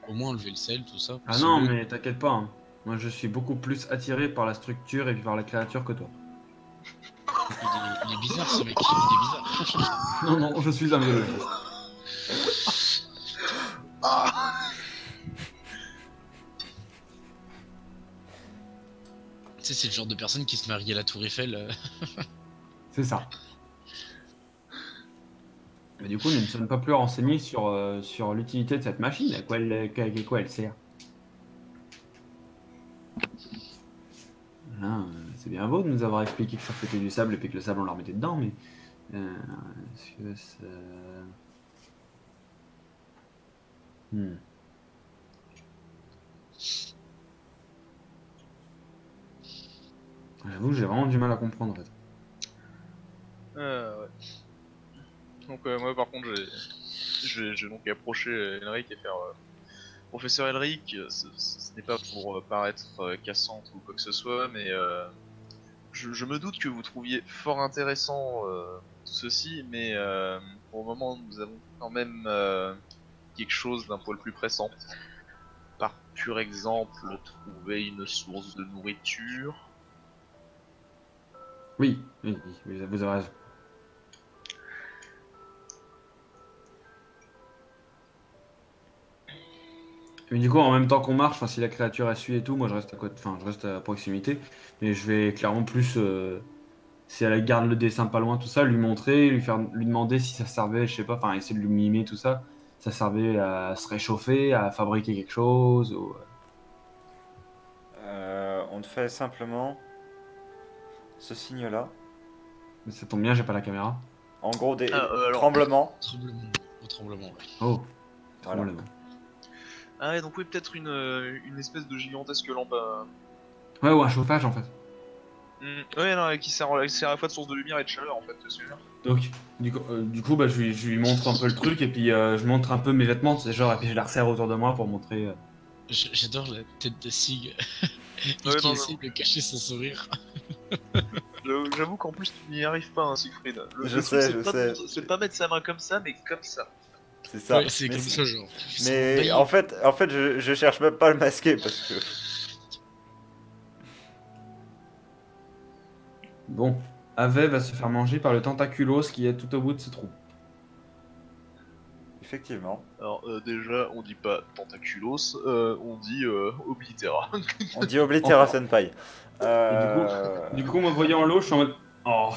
Au moins enlever le sel, tout ça. Ah Ce non, lot- mais t'inquiète pas, hein. Moi je suis beaucoup plus attiré par la structure et puis par la créature que toi. il est bizarre ce mec, il est bizarre. Non, non, je suis un biologiste. Tu sais, c'est le genre de personne qui se marie à la Tour Eiffel. C'est ça. Mais du coup, nous ne sommes pas plus renseignés sur l'utilité de cette machine, à quoi elle sert. Là, c'est bien beau de nous avoir expliqué que ça foutait du sable et puis que le sable on le remettait dedans, mais est-ce que ça... Hmm. J'avoue, j'ai vraiment du mal à comprendre en fait. Ouais. Donc, moi, par contre, j'ai donc approché Elric et faire. Professeur Elric, ce n'est pas pour paraître cassante ou quoi que ce soit, mais je me doute que vous trouviez fort intéressant tout ceci, mais pour le moment, nous avons quand même quelque chose d'un poil plus pressant. Par pur exemple, trouver une source de nourriture. Oui, vous avez raison. Mais du coup, en même temps qu'on marche, enfin, si la créature a suit et tout, moi je reste à côté, enfin, je reste à proximité, mais je vais clairement plus, si elle garde le dessin pas loin, tout ça, lui montrer, lui demander si ça servait, je sais pas, enfin, essayer de lui mimer tout ça, ça servait à se réchauffer, à fabriquer quelque chose, ou... On te fait simplement ce signe-là. Mais ça tombe bien, j'ai pas la caméra. En gros, des alors- tremblements. Au tremblement, ouais. Oh, Voilà. tremblement. Ah ouais, donc oui, peut-être une espèce de gigantesque lampe à... Ouais, ou un chauffage en fait. Ouais, non, qui sert à la fois de source de lumière et de chaleur, en fait, c'est sûr. Donc, du coup bah, je lui montre un peu le truc et puis je montre un peu mes vêtements, c'est genre, et puis je la resserre autour de moi pour montrer. J'adore la tête de Sig. Ouais, qui non, essaie de cacher son sourire. J'avoue qu'en plus, tu n'y arrives pas, hein, Siegfried. Je sais. C'est de pas mettre sa main comme ça, mais comme ça. C'est ça. Ouais, c'est Mais comme ça, genre. Mais en fait, je cherche même pas à le masquer parce que. Bon, Ave va se faire manger par le tentaculos qui est tout au bout de ce trou. Effectivement. Alors, déjà, on dit pas tentaculos, on dit oblitera. On dit Oblitera Enfin. Senpai. Du coup, me voyant l'eau, je suis en mode. Oh.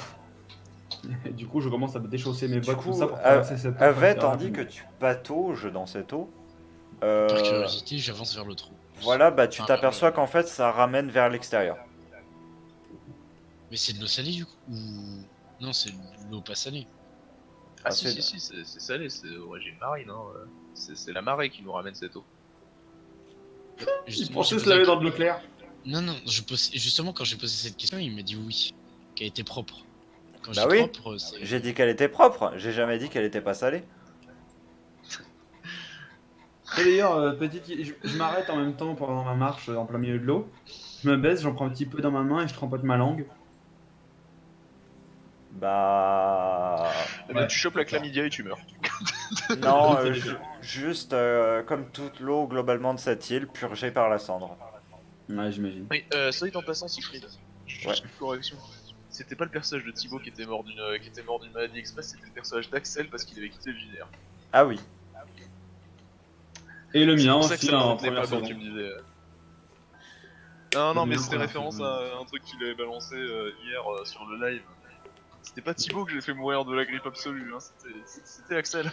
Et du coup, je commence à me déchausser mes Du bottes, coup, tout ça pour traverser cette eau. Avec tandis que tu patauges dans cette eau. Par curiosité, j'avance vers le trou. Voilà, bah tu Enfin, t'aperçois qu'en fait ça ramène vers l'extérieur. Mais c'est de l'eau salée du coup ou... Non, c'est de l'eau pas salée. Ah, Ah, si, c'est- c'est salé, c'est d'origine marine, hein. C'est la marée qui nous ramène cette eau. Justement, pensais j'ai se posé- laver dans de l'eau claire. Non, non, justement, quand j'ai posé cette question, il m'a dit oui, qu'elle était propre. Quand Bah j'ai oui. propre, c'est. J'ai dit qu'elle était propre, j'ai jamais dit qu'elle était pas salée. Et d'ailleurs, je m'arrête en même temps pendant ma marche en plein milieu de l'eau. Je me baisse, j'en prends un petit peu dans ma main et je trempote ma langue. Bah... Eh ben, Ouais, tu chopes la d'accord. chlamydia et tu meurs. Non, juste comme toute l'eau globalement de cette île, purgée par la cendre. Ouais, j'imagine. Oui, soit dit en passant, Siegfried. Ouais. Juste une correction. C'était pas le personnage de Thibaut qui était mort d'une maladie express, c'était le personnage d'Axel parce qu'il avait quitté le JDR. Ah oui. Et le C'est mien pour ça que aussi ça me en retenait première pas quand saison. tu me disais. Non, Le mais mien, c'était première référence saison. à un truc qu'il avait balancé hier sur le live. C'était pas Thibaut que j'ai fait mourir de la grippe absolue, hein, c'était Axel.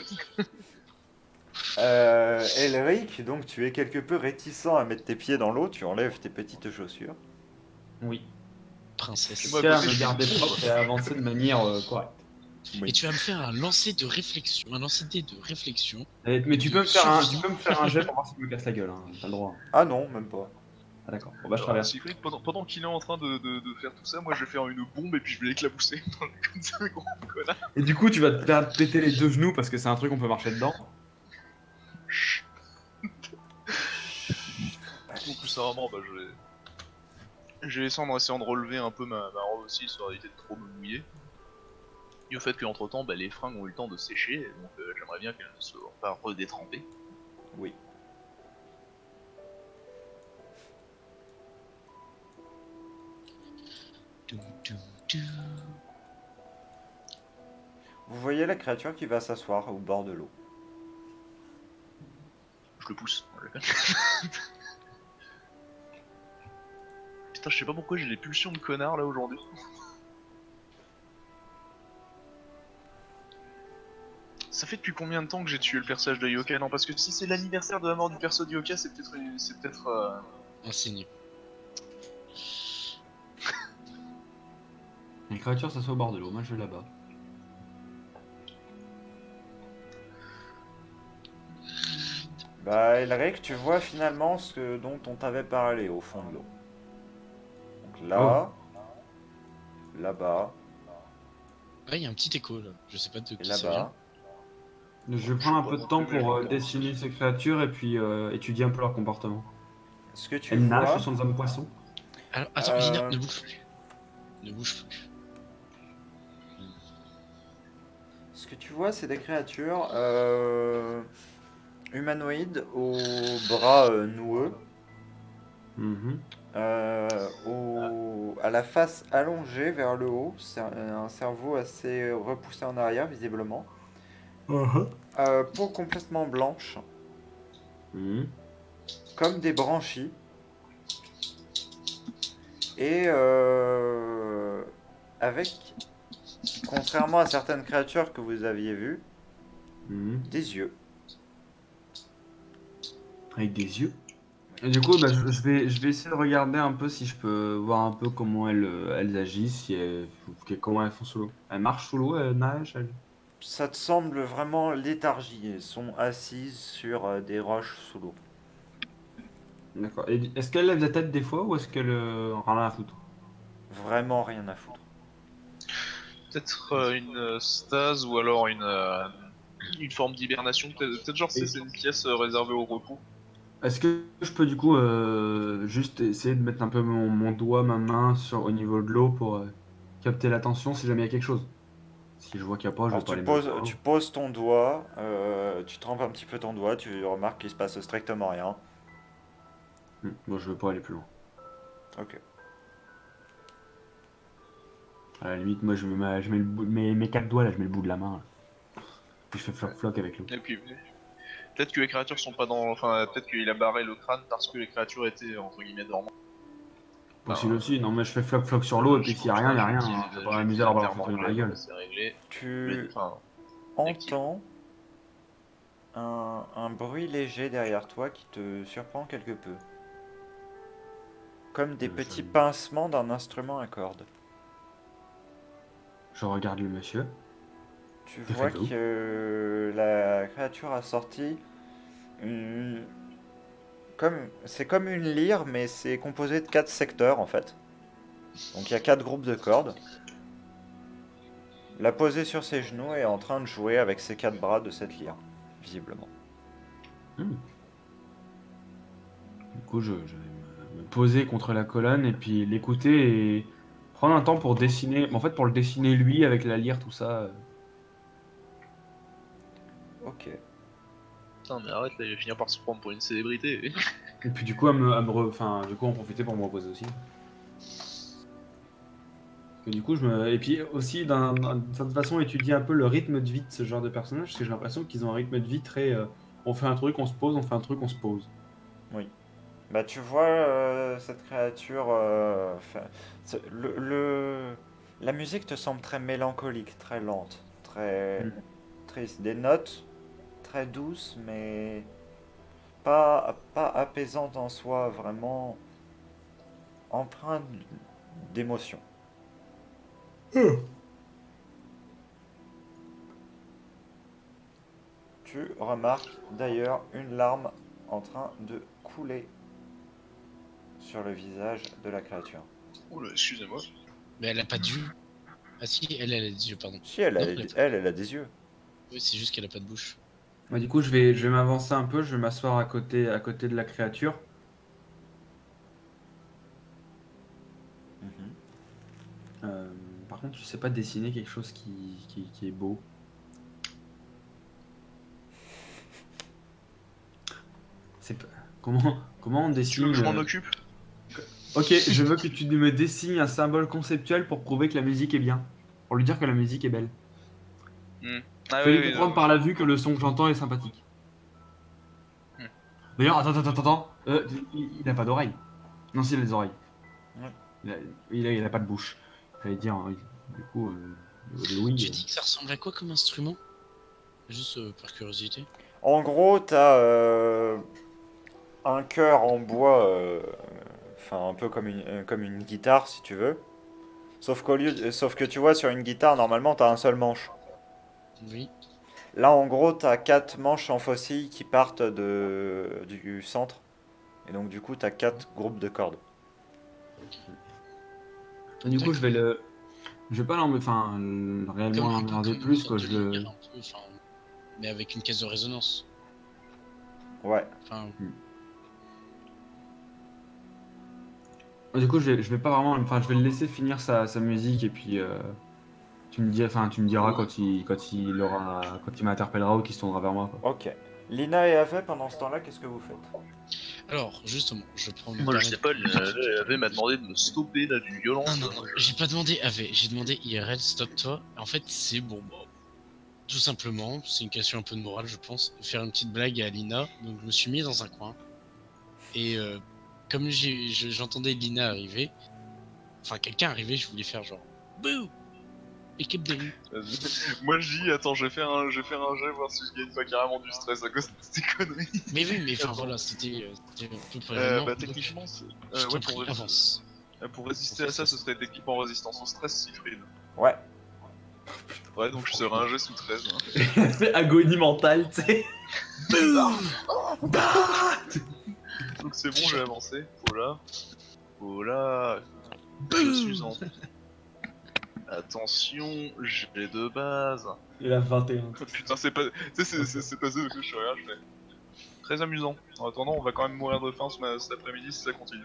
Elric, donc tu es quelque peu réticent à mettre tes pieds dans l'eau, tu enlèves tes petites chaussures. Oui. Princesse. Moi, à Tiens à côté, me je garder suis propre et à avancer de manière correcte. Et tu vas me faire un lancer de réflexion, un lancer de dés de réflexion. Mais tu De peux me faire survie. tu peux me faire un jet pour voir si tu me casses la gueule, hein. T'as le droit. Ah non, même pas. Ah d'accord. Bon bah je Alors, traverse. Siegfried, pendant qu'il est en train de faire tout ça, moi je vais faire une bombe et puis je vais l'éclabousser comme ça, gros connard. Et du coup tu vas te faire péter les deux genoux parce que c'est un truc on peut marcher dedans. Donc plus sérieusement, bah je vais descendre en essayant de relever un peu ma robe aussi, histoire d'éviter de trop me mouiller. Et au fait qu'entre temps, bah, les fringues ont eu le temps de sécher, donc j'aimerais bien qu'elles ne soient pas redétrempées. Oui. Tum, tum, tum. Vous voyez la créature qui va s'asseoir au bord de l'eau. Je le pousse. Putain, je sais pas pourquoi j'ai des pulsions de connard là aujourd'hui. Ça fait depuis combien de temps que j'ai tué le personnage de Yoka? Non, parce que si c'est l'anniversaire de la mort du perso de Yoka, c'est peut-être. Enseigné. Les créatures ça soit au bord de l'eau, moi je vais là-bas. Bah Elric, tu vois finalement ce dont on t'avait parlé au fond de l'eau. Donc là, là-bas, Ouais, il y a un petit écho là. Je sais pas de et qui ça vient. là-bas. Je vais prendre un peu de temps pour dessiner ces créatures et puis étudier un peu leur comportement. Ce que tu Elles nagent, vois, ce sont des hommes poissons. Alors, attends, Euh, Lina, ne bouge plus. Ne bouge plus. ce que tu vois, c'est des créatures humanoïdes aux bras noueux, Mhm. à la face allongée vers le haut, c'est un cerveau assez repoussé en arrière visiblement, peau complètement blanche, Mhm. comme des branchies, et avec, contrairement à certaines créatures que vous aviez vues, Mhm. des yeux. Avec des yeux. Et du coup, bah, je vais essayer de regarder un peu si je peux voir un peu comment elles agissent, comment elles font sous l'eau. Elles marchent sous l'eau, elles nagent. Ça te semble vraiment léthargie. Elles sont assises sur des roches sous l'eau. D'accord. Et est-ce qu'elles lèvent la tête des fois ou est-ce qu'elles en ont rien à foutre? Vraiment rien à foutre. Peut-être une stase ou alors une forme d'hibernation. Peut-être genre c'est une pièce réservée au repos. Est-ce que je peux du coup juste essayer de mettre un peu mon doigt, ma main au niveau de l'eau pour capter l'attention si jamais il y a quelque chose? Si je vois qu'il n'y a pas, je vais Alors pas aller mettre dans l'eau. tu poses ton doigt, tu trempes un petit peu ton doigt, tu remarques qu'il se passe strictement rien. Bon, je vais pas aller plus loin. Ok. À la limite, moi je mets mes quatre doigts là, je mets le bout de la main. Là. Puis je fais floc avec l'eau. Et puis peut-être que les créatures sont pas dans. Enfin, peut-être qu'il a barré le crâne parce que les créatures étaient entre guillemets dormantes. Possible aussi, non mais je fais floc sur l'eau et puis s'il y a rien, il y a rien. Hein. Je vais pas m'amuser à leur balancer un truc dans la gueule. C'est réglé. Tu Enfin, entends un bruit léger derrière toi qui te surprend quelque peu. Comme des petits pincements d'un instrument à cordes. Je regarde le monsieur. Tu Que vois faites-vous? que la créature a sorti une... C'est comme une lyre, mais c'est composé de 4 secteurs en fait. Donc il y a 4 groupes de cordes. L'a posé sur ses genoux et est en train de jouer avec ses 4 bras de cette lyre, visiblement. Du coup, je vais me poser contre la colonne et puis l'écouter et prendre un temps pour dessiner. En fait, pour le dessiner lui avec la lyre, tout ça. Ok. Putain, mais arrête, là, il va finir par se prendre pour une célébrité. Et puis du coup, enfin, du coup, en profiter pour me reposer aussi. Et du coup, et puis aussi, d'une certaine façon, étudier un peu le rythme de vie de ce genre de personnage, parce que j'ai l'impression qu'ils ont un rythme de vie très. On fait un truc, on se pose, on fait un truc, on se pose. Oui. Bah tu vois cette créature. La musique te semble très mélancolique, très lente, très Mm. triste. Des notes très douces, mais pas apaisantes en soi, vraiment empreintes d'émotion. Tu remarques d'ailleurs une larme en train de couler sur le visage de la créature. Oula, excusez-moi. Mais elle a pas d'yeux. Ah si, elle a des yeux, pardon. Si, elle a, Non, elle a des yeux. Oui, c'est juste qu'elle a pas de bouche. Bah, du coup, je vais m'avancer un peu, je vais m'asseoir à côté de la créature. Mhm. Par contre, je sais pas dessiner quelque chose qui est beau. C'est pas- comment on Tu veux dessine que je m'en occupe? Ok, je veux que tu me dessines un symbole conceptuel pour prouver que la musique est bien. Pour lui dire que la musique est belle. Ah Fais oui, lui oui, comprendre par la vue que le son que j'entends est sympathique. Hmm. D'ailleurs, attends. Il a pas d'oreille. Non, si, il a des oreilles. Ouais. Il a pas de bouche. J'allais dire, du coup, au niveau de l'ouïe. Tu dis que ça ressemble à quoi comme instrument? Juste par curiosité. En gros, t'as un cœur en bois, enfin un peu comme une guitare si tu veux. Sauf que tu vois, sur une guitare, normalement, t'as un seul manche. Oui. Là, en gros, t'as quatre manches en faucille qui partent du centre. Et donc, du coup, t'as quatre groupes de cordes. Du coup, je vais pas réellement Un peu l'emmerder comme une plus, sorte quoi. de lyre, un peu, enfin, mais avec une caisse de résonance. Ouais. Enfin, Du coup, je vais pas vraiment, je vais le laisser finir sa musique et puis tu me diras quand il m'interpellera ou qu'il se tournera vers moi, quoi. Ok. Lina et Ave, pendant ce temps-là, qu'est-ce que vous faites? alors, justement, je prends Moi, je sais pas, elle m'a demandé de me stopper là d'une violence. Non, j'ai pas demandé AV, j'ai demandé IRL, stop-toi. En fait, c'est bon, bah, tout simplement, c'est une question un peu de morale, je pense, faire une petite blague à Lina. Donc, je me suis mis dans un coin. Et comme j'entendais Lina arriver, enfin, quelqu'un arriver, je voulais faire genre bouh! Équipe de lui. Moi, je dis, attends, je vais faire un jet, voir si je gagne pas carrément du stress à cause de ces conneries. Mais oui, mais enfin Attends. voilà, c'était un peu prévenant. Bah, Donc, techniquement, c'est. je t'en Ouais, prie, avance. pour résister à ça, ce serait d'équipe en résistance au stress, Siegfried. Ouais. Ouais, donc je serai un jet sous 13. Hein. Elle fait agonie mentale, tu sais. Donc c'est bon, j'ai avancé. Voilà. Je suis en. Attention, j'ai de base. Il a 21. Oh, putain, c'est pas. Tu sais, c'est passé parce que je suis rien, je fais. Très amusant. En attendant, on va quand même mourir de faim cet après-midi si ça continue.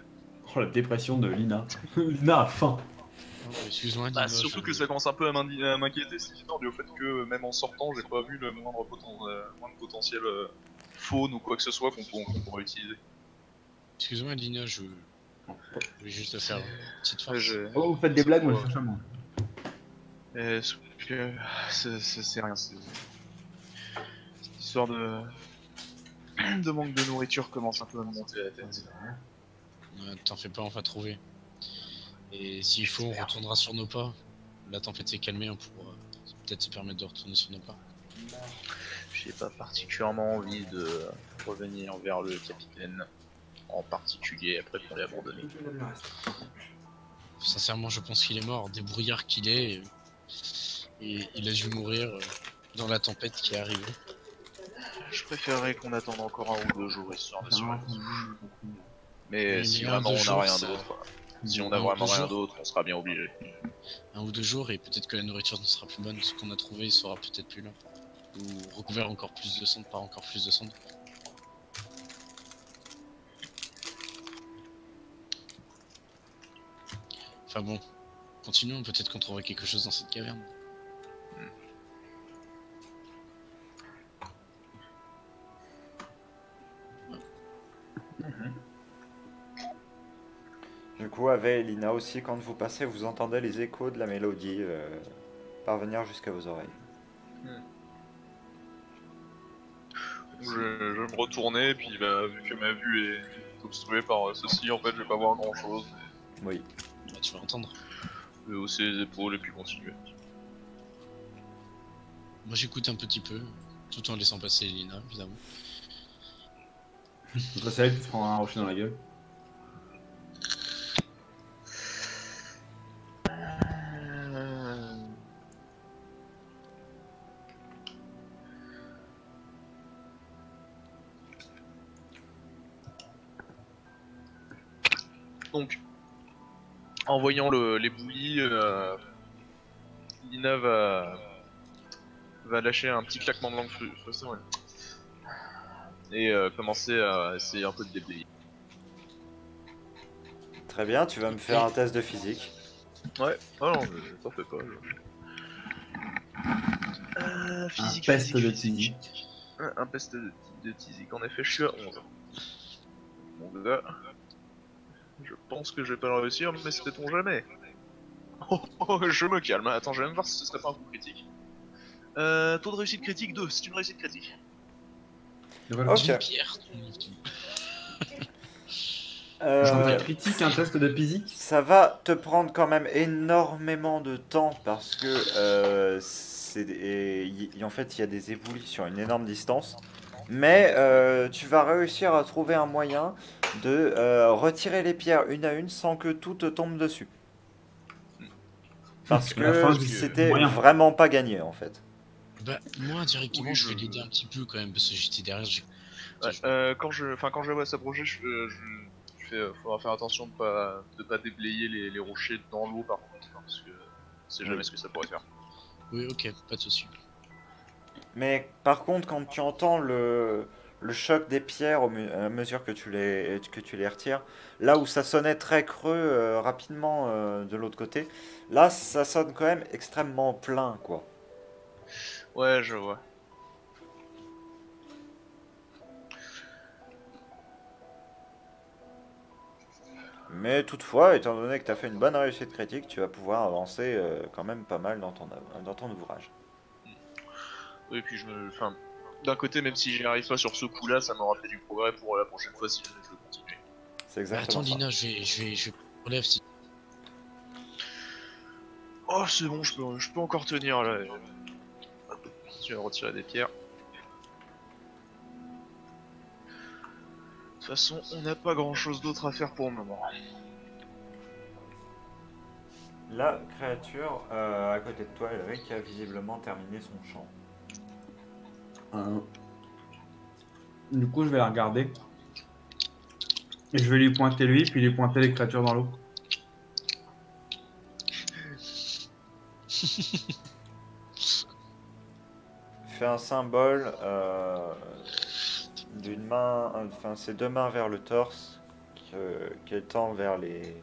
Oh, la dépression de Lina. Lina a faim. Excuse-moi, Bah, Lina, surtout que ça commence un peu à m'inquiéter, c'est histoire du fait que même en sortant, j'ai pas vu le moindre potentiel faune ou quoi que ce soit qu'on pourrait utiliser. Excuse-moi, Lina, je voulais juste te faire une petite farce. Oh, vous faites des blagues, moi je cherche un mot. C'est rien, c'est. Cette histoire de. de manque de nourriture commence un peu à me monter à la tête. T'en fais pas, on va trouver. Et s'il faut, on retournera sur nos pas. La tempête s'est calmée, on pourra peut-être se permettre de retourner sur nos pas. J'ai pas particulièrement envie de revenir vers le capitaine, en particulier après qu'on l'ait abandonné. Sincèrement, je pense qu'il est mort, débrouillard qu'il est, et il a dû mourir dans la tempête qui est arrivée. Je préférerais qu'on attende encore 1 ou 2 jours histoire d'assurer. Mais Oui, si mais vraiment 1 ou 2 on a jours, rien ça- d'autre, si on a 1 ou vraiment 2 rien jours. d'autre, on sera bien obligé. 1 ou 2 jours, et peut-être que la nourriture ne sera plus bonne. Ce qu'on a trouvé, il sera peut-être plus là. Ou recouvert encore plus de cendres, par encore plus de cendres. Enfin bon, continuons, peut-être qu'on trouverait quelque chose dans cette caverne. Du coup, Ave et Lina aussi, quand vous passez, vous entendez les échos de la mélodie parvenir jusqu'à vos oreilles. Je vais me retourner, puis bah, vu que ma vue est obstruée par ceci, en fait, je vais pas voir grand chose. Oui. Bah, tu vas entendre. Je vais hausser les épaules et puis continuer. Moi j'écoute un petit peu, tout en laissant passer Lina, évidemment. Toi, c'est elle qui te prend un rocher dans la gueule. Donc, en voyant les bouillies, Lina va lâcher un petit claquement de langue frustré, ouais. Et commencer à essayer un peu de déblayer. Très bien, tu vas me faire un test de physique. Ouais, oh non, mais t'en fais pas. Un peste de physique. Un peste de physique, en effet, je suis à 11. Mon gars, je pense que je vais pas le réussir, mais sait-on jamais. Oh, je me calme, attends, je vais même voir si ce serait pas un coup critique. Taux de réussite critique 2, c'est une réussite critique. Ok. D'une pierre. Je voudrais critique un test de physique. Ça va te prendre quand même énormément de temps parce que en fait il y a des éboulis sur une énorme distance. Mais tu vas réussir à trouver un moyen de retirer les pierres une à une sans que tout te tombe dessus. Parce À la fin, que je- c'était moyen. vraiment pas gagné en fait. Bah, moi directement Oui, je vais l'aider un petit peu quand même, parce que j'étais derrière. Ouais, quand je vois s'approcher, je fais, faudra faire attention de pas déblayer les rochers dans l'eau par contre, hein, parce que c'est jamais Oui. ce que ça pourrait faire. Oui, ok, pas de soucis. Mais par contre, quand tu entends le choc des pierres à mesure que tu les retires, là où ça sonnait très creux rapidement de l'autre côté, là ça sonne quand même extrêmement plein quoi. Ouais, je vois. Mais toutefois, étant donné que tu as fait une bonne réussite critique, tu vas pouvoir avancer quand même pas mal dans ton ouvrage. Oui, puis enfin, d'un côté, même si j'y arrive pas sur ce coup-là, ça m'aura fait du progrès pour la prochaine fois si jamais je veux continuer. C'est Bah, exactement attends ça. Lina, je relève si. Oh, c'est bon, je peux encore tenir là. Hop, je vais retirer des pierres. De toute façon, on n'a pas grand-chose d'autre à faire pour le moment. La créature à côté de toi, Elric, a visiblement terminé son chant. Du coup, je vais la regarder. Et je vais lui pointer lui, puis lui pointer les créatures dans l'eau. Fais un symbole d'une main, enfin ses deux mains vers le torse, qu'elle tend vers les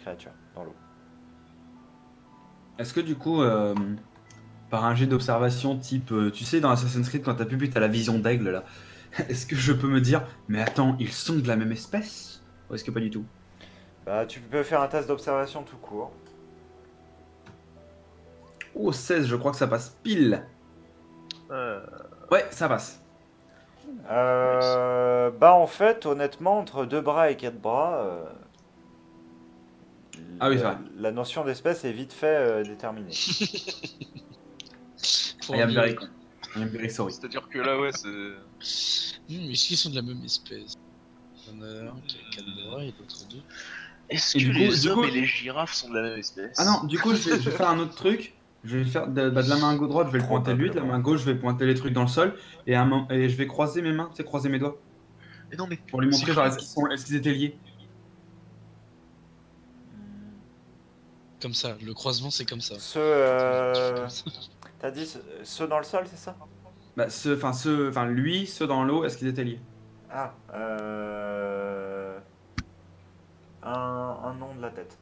créatures dans l'eau. Est-ce que du coup, par un jet d'observation type, tu sais, dans Assassin's Creed, quand t'as pu, t'as la vision d'aigle là. Est-ce que je peux me dire, mais attends, ils sont de la même espèce? Ou est-ce que pas du tout? Bah, tu peux faire un test d'observation tout court. Oh, 16, je crois que ça passe pile. Ouais, ça passe. Bah en fait, honnêtement, entre 2 bras et 4 bras, Ah oui, c'est vrai. la notion d'espèce est vite fait déterminée. Pour I am mieux- very, I am very sorry. C'est-à-dire que là, ouais, c'est. Mais est-ce qu'ils sont de la même espèce? Il y en a un qui a 4 bras et l'autre 2. Est-ce Et que du coup- les du hommes coup- et les girafes sont de la même espèce? Ah non, du coup, je vais faire un autre truc. Je vais faire de la main droite, je vais le pointer lui, de la main gauche, je vais pointer les trucs dans le sol, et je vais croiser mes mains, tu sais, croiser mes doigts, Mais non, mais. pour lui montrer, c'est genre, fou. est-ce qu'ils étaient liés? Comme ça, le croisement c'est comme ça. T'as dit ceux dans le sol, c'est ça? Bah, lui, ceux dans l'eau, est-ce qu'ils étaient liés? Ah, un nom de la tête.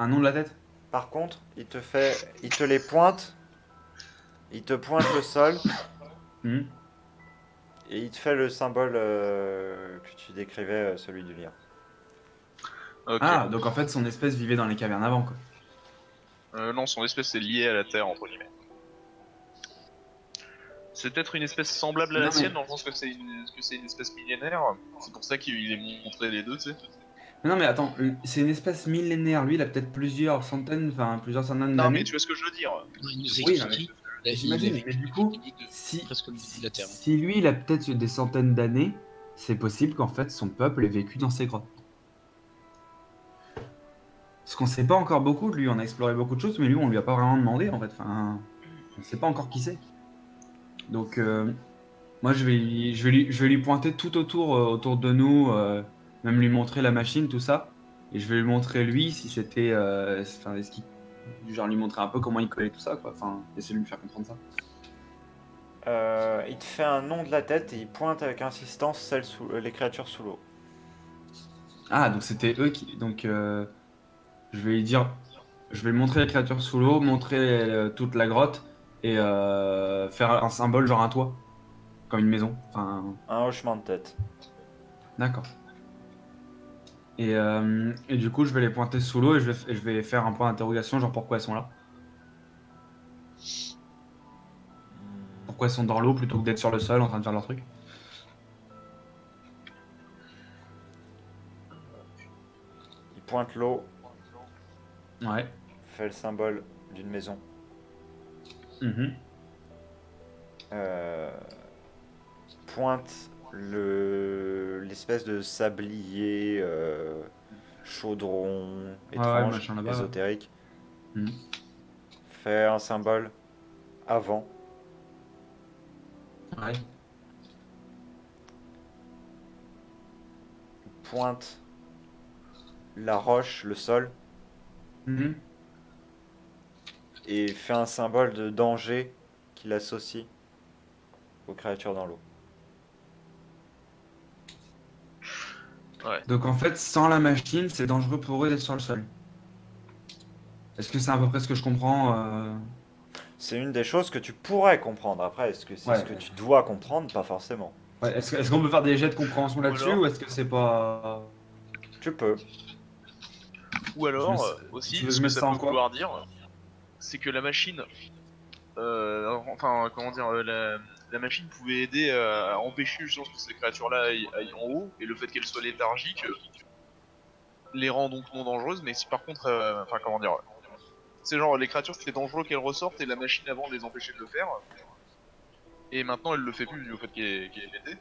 Un nom de la tête? Par contre, il te les pointe, il te pointe le sol Hmm. et il te fait le symbole que tu décrivais, celui du lien. Ok. Ah, donc en fait, son espèce vivait dans les cavernes avant, quoi. Non, son espèce est liée à la Terre, entre guillemets. C'est peut-être une espèce semblable à Non, la mais- sienne, dans le sens que c'est une espèce millénaire. C'est pour ça qu'il est montré les deux, tu sais. Mais non, mais attends, c'est une espèce millénaire. Lui, il a peut-être plusieurs centaines Non, d'années. mais tu vois ce que je veux dire. Il nous Oui, explique j'imagine, mais du coup, si... presque le début de la Terre. Si lui, il a peut-être des centaines d'années, c'est possible qu'en fait, son peuple ait vécu dans ces grottes. Parce qu'on sait pas encore beaucoup de lui, on a exploré beaucoup de choses, mais lui, on lui a pas vraiment demandé, en fait. Enfin, on sait pas encore qui c'est. Donc, moi, je vais lui pointer tout autour de nous, même lui montrer la machine, tout ça. Et je vais lui montrer lui, si c'était... Enfin, est-ce qu'il... Genre lui montrer un peu comment il connaît tout ça, quoi. Enfin, essayer de lui faire comprendre ça. Il te fait un nom de la tête et il pointe avec insistance les créatures sous l'eau. Ah, donc c'était eux qui... Donc, je vais lui dire... Je vais lui montrer les créatures sous l'eau, montrer toute la grotte, et faire un symbole, genre un toit. Comme une maison. Enfin, Un hochement de tête. d'accord. Et du coup, je vais les pointer sous l'eau et je vais faire un point d'interrogation, genre pourquoi elles sont là. Pourquoi elles sont dans l'eau plutôt que d'être sur le sol en train de faire leur truc. Il pointe l'eau, Ouais. fait le symbole d'une maison. Mhm. Pointe l'espèce de sablier chaudron étrange, machin là-bas, ouais. ésotérique. Mhm. Fait un symbole avant. Ouais. Pointe la roche, le sol, Mhm. et fait un symbole de danger qu'il associe aux créatures dans l'eau. Ouais. Donc en fait, sans la machine, c'est dangereux pour eux d'être sur le sol. Est-ce que c'est à peu près ce que je comprends C'est une des choses que tu pourrais comprendre. Après, est-ce que c'est Ouais. ce que tu dois comprendre? Pas forcément. Ouais, est-ce qu'on peut faire des jets de compréhension là-dessus alors ou est-ce que c'est pas... Tu peux. Ou alors, Je me- aussi, tu veux ce que que je ça mette ça en peut quoi vouloir dire, c'est que la machine... enfin, comment dire, la machine pouvait aider à empêcher justement que ces créatures-là aillent en haut, et le fait qu'elles soient léthargiques les rend donc non dangereuses, mais si par contre, enfin comment dire, c'est genre les créatures c'était dangereux qu'elles ressortent et la machine avant les empêchait de le faire, et maintenant elle le fait plus du fait qu'elle est pétée,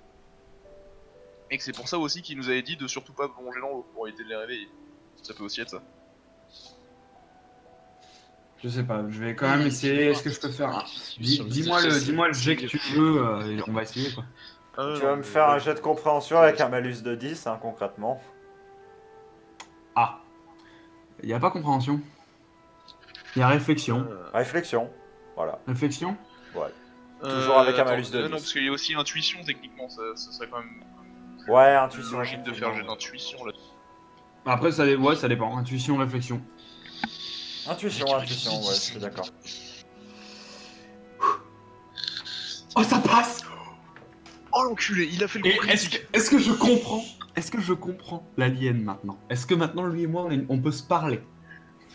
et que c'est pour ça aussi qu'il nous avait dit de surtout pas plonger dans l'eau pour éviter de les réveiller. Ça peut aussi être ça. Je sais pas, je vais quand même essayer. Est-ce que je peux faire un... Dis-moi le jet que tu veux, et on va essayer quoi. Tu vas me faire un jet de compréhension avec un malus de 10, hein, concrètement. Ah, il n'y a pas compréhension. Il y a réflexion. Réflexion. Voilà. Réflexion. Toujours avec un malus de 10. Non, parce qu'il y a aussi intuition techniquement, ça serait quand même Ouais, intuition. logique de faire un jet d'intuition là. Après, ça dépend. Intuition, réflexion. Intuition, ouais, je suis d'accord. Oh, ça passe. Oh l'enculé, il a fait le Et coup critique. est-ce que je comprends? Est-ce que je comprends l'alien maintenant? Est-ce que maintenant, lui et moi, on peut se parler?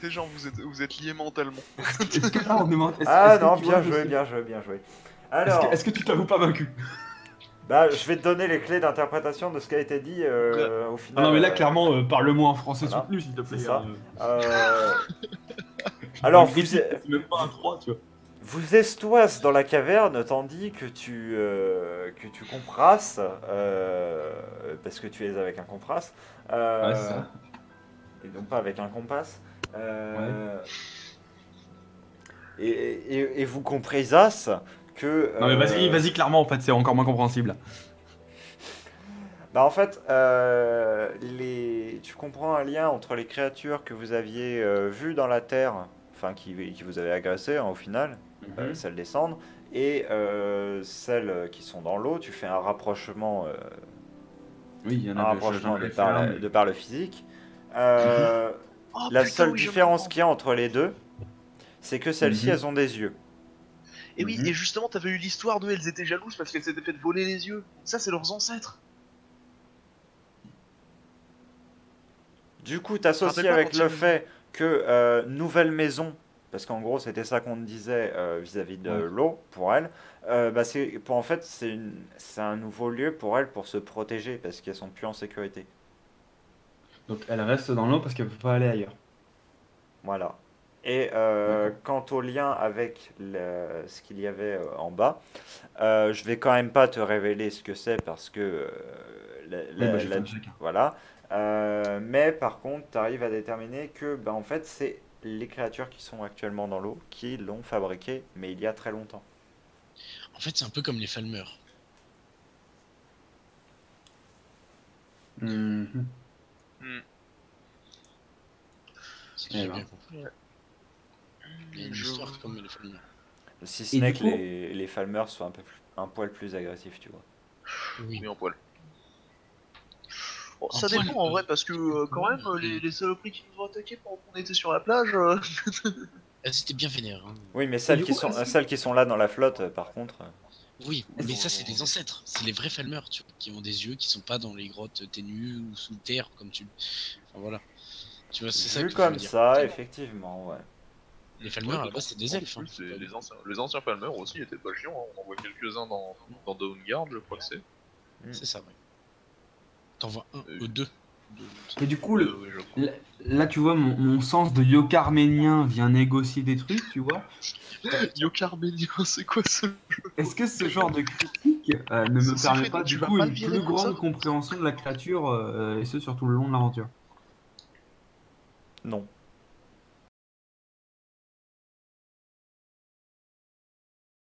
C'est genre vous êtes liés mentalement. Est-ce que là, on demande... Ah est-ce que non, tu vois, bien je joué, sais- bien joué, bien joué. Alors, Est-ce que tu t'avoues pas vaincu? bah, je vais te donner les clés d'interprétation de ce qui a été dit au Ah final. non, mais là, clairement, parle-moi en français voilà. soutenu, s'il te plaît. C'est ça. Euh, Alors, critique, c'est même pas un 3, tu vois. vous estoies dans la caverne tandis que tu compresses, parce que tu es avec un compras, Ouais, c'est ça. et non pas avec un compas. Et vous compressas que... Non, mais vas-y, clairement, en fait, c'est encore moins compréhensible. Bah en fait, tu comprends un lien entre les créatures que vous aviez vues dans la terre, enfin qui vous avaient agressé hein, au final, celles descendent, et celles qui sont dans l'eau. Tu fais un rapprochement, Oui, il y en un a rapprochement je de vais faire, mais- par le physique. Oh, La putain, seule oui, je différence comprends. qu'il y a entre les deux, c'est que celles-ci, Mhm. elles ont des yeux. Et oui, Mhm. et justement, t'avais eu l'histoire d'eux, elles étaient jalouses parce qu'elles s'étaient fait voler les yeux. Ça, c'est leurs ancêtres. Du coup, Tu te t'associes rappelles pas avec quand le ils... fait que nouvelle maison, parce qu'en gros c'était ça qu'on te disait vis-à-vis de Ouais. l'eau pour elle, bah en fait c'est un nouveau lieu pour elle pour se protéger parce qu'elles sont plus en sécurité. Donc elle reste dans l'eau parce qu'elle peut pas aller ailleurs. Voilà. Et D'accord. quant au lien avec ce qu'il y avait en bas, je vais quand même pas te révéler ce que c'est parce que Oui, bah j'ai fait un chacun. voilà. Mais par contre, tu arrives à déterminer que bah, en fait, c'est les créatures qui sont actuellement dans l'eau qui l'ont fabriqué, mais il y a très longtemps. En fait, c'est un peu comme les Falmer. Mhm. Hmm. Si Eh j'ai ben. bien compris. Hein. Il y a une Je- histoire comme les Falmer. Si ce Et n'est du que coup, les Falmers sont un poil plus agressifs, tu vois. Oui. Oui, en poil. Bon, En ça poil, dépend en vrai, parce que quand même, les saloperies qui nous ont attaqués pendant qu'on était sur la plage. c'était bien vénère. Hein. Oui, mais et du coup, celles qui sont là dans la flotte, par contre. Oui, Est-ce mais que- ça, c'est les ancêtres. C'est les vrais Falmer, tu vois, qui ont des yeux qui sont pas dans les grottes ténues ou sous terre, comme tu. Enfin, voilà. Tu vois, c'est ça Vu que je veux comme dire. ça, effectivement, ouais. Les Falmer, Ouais, à la d'autant base, c'est des elfes. en Hein. plus, les anciens Palmer aussi étaient pas chiants, hein. On en voit quelques-uns dans Dawnguard, je crois que c'est. C'est ça, ouais. T'en vois un, Euh, deux. et du coup, oui, je crois. là, tu vois, mon sens de yoke arménien vient négocier des trucs, tu vois. Yokarménien, c'est quoi ce... Est-ce que ce genre de critique ne me permet Siegfried, pas, tu du vas coup, pas le une virer plus pour ça? grande compréhension de la créature, et ce, sur tout le long de l'aventure? Non.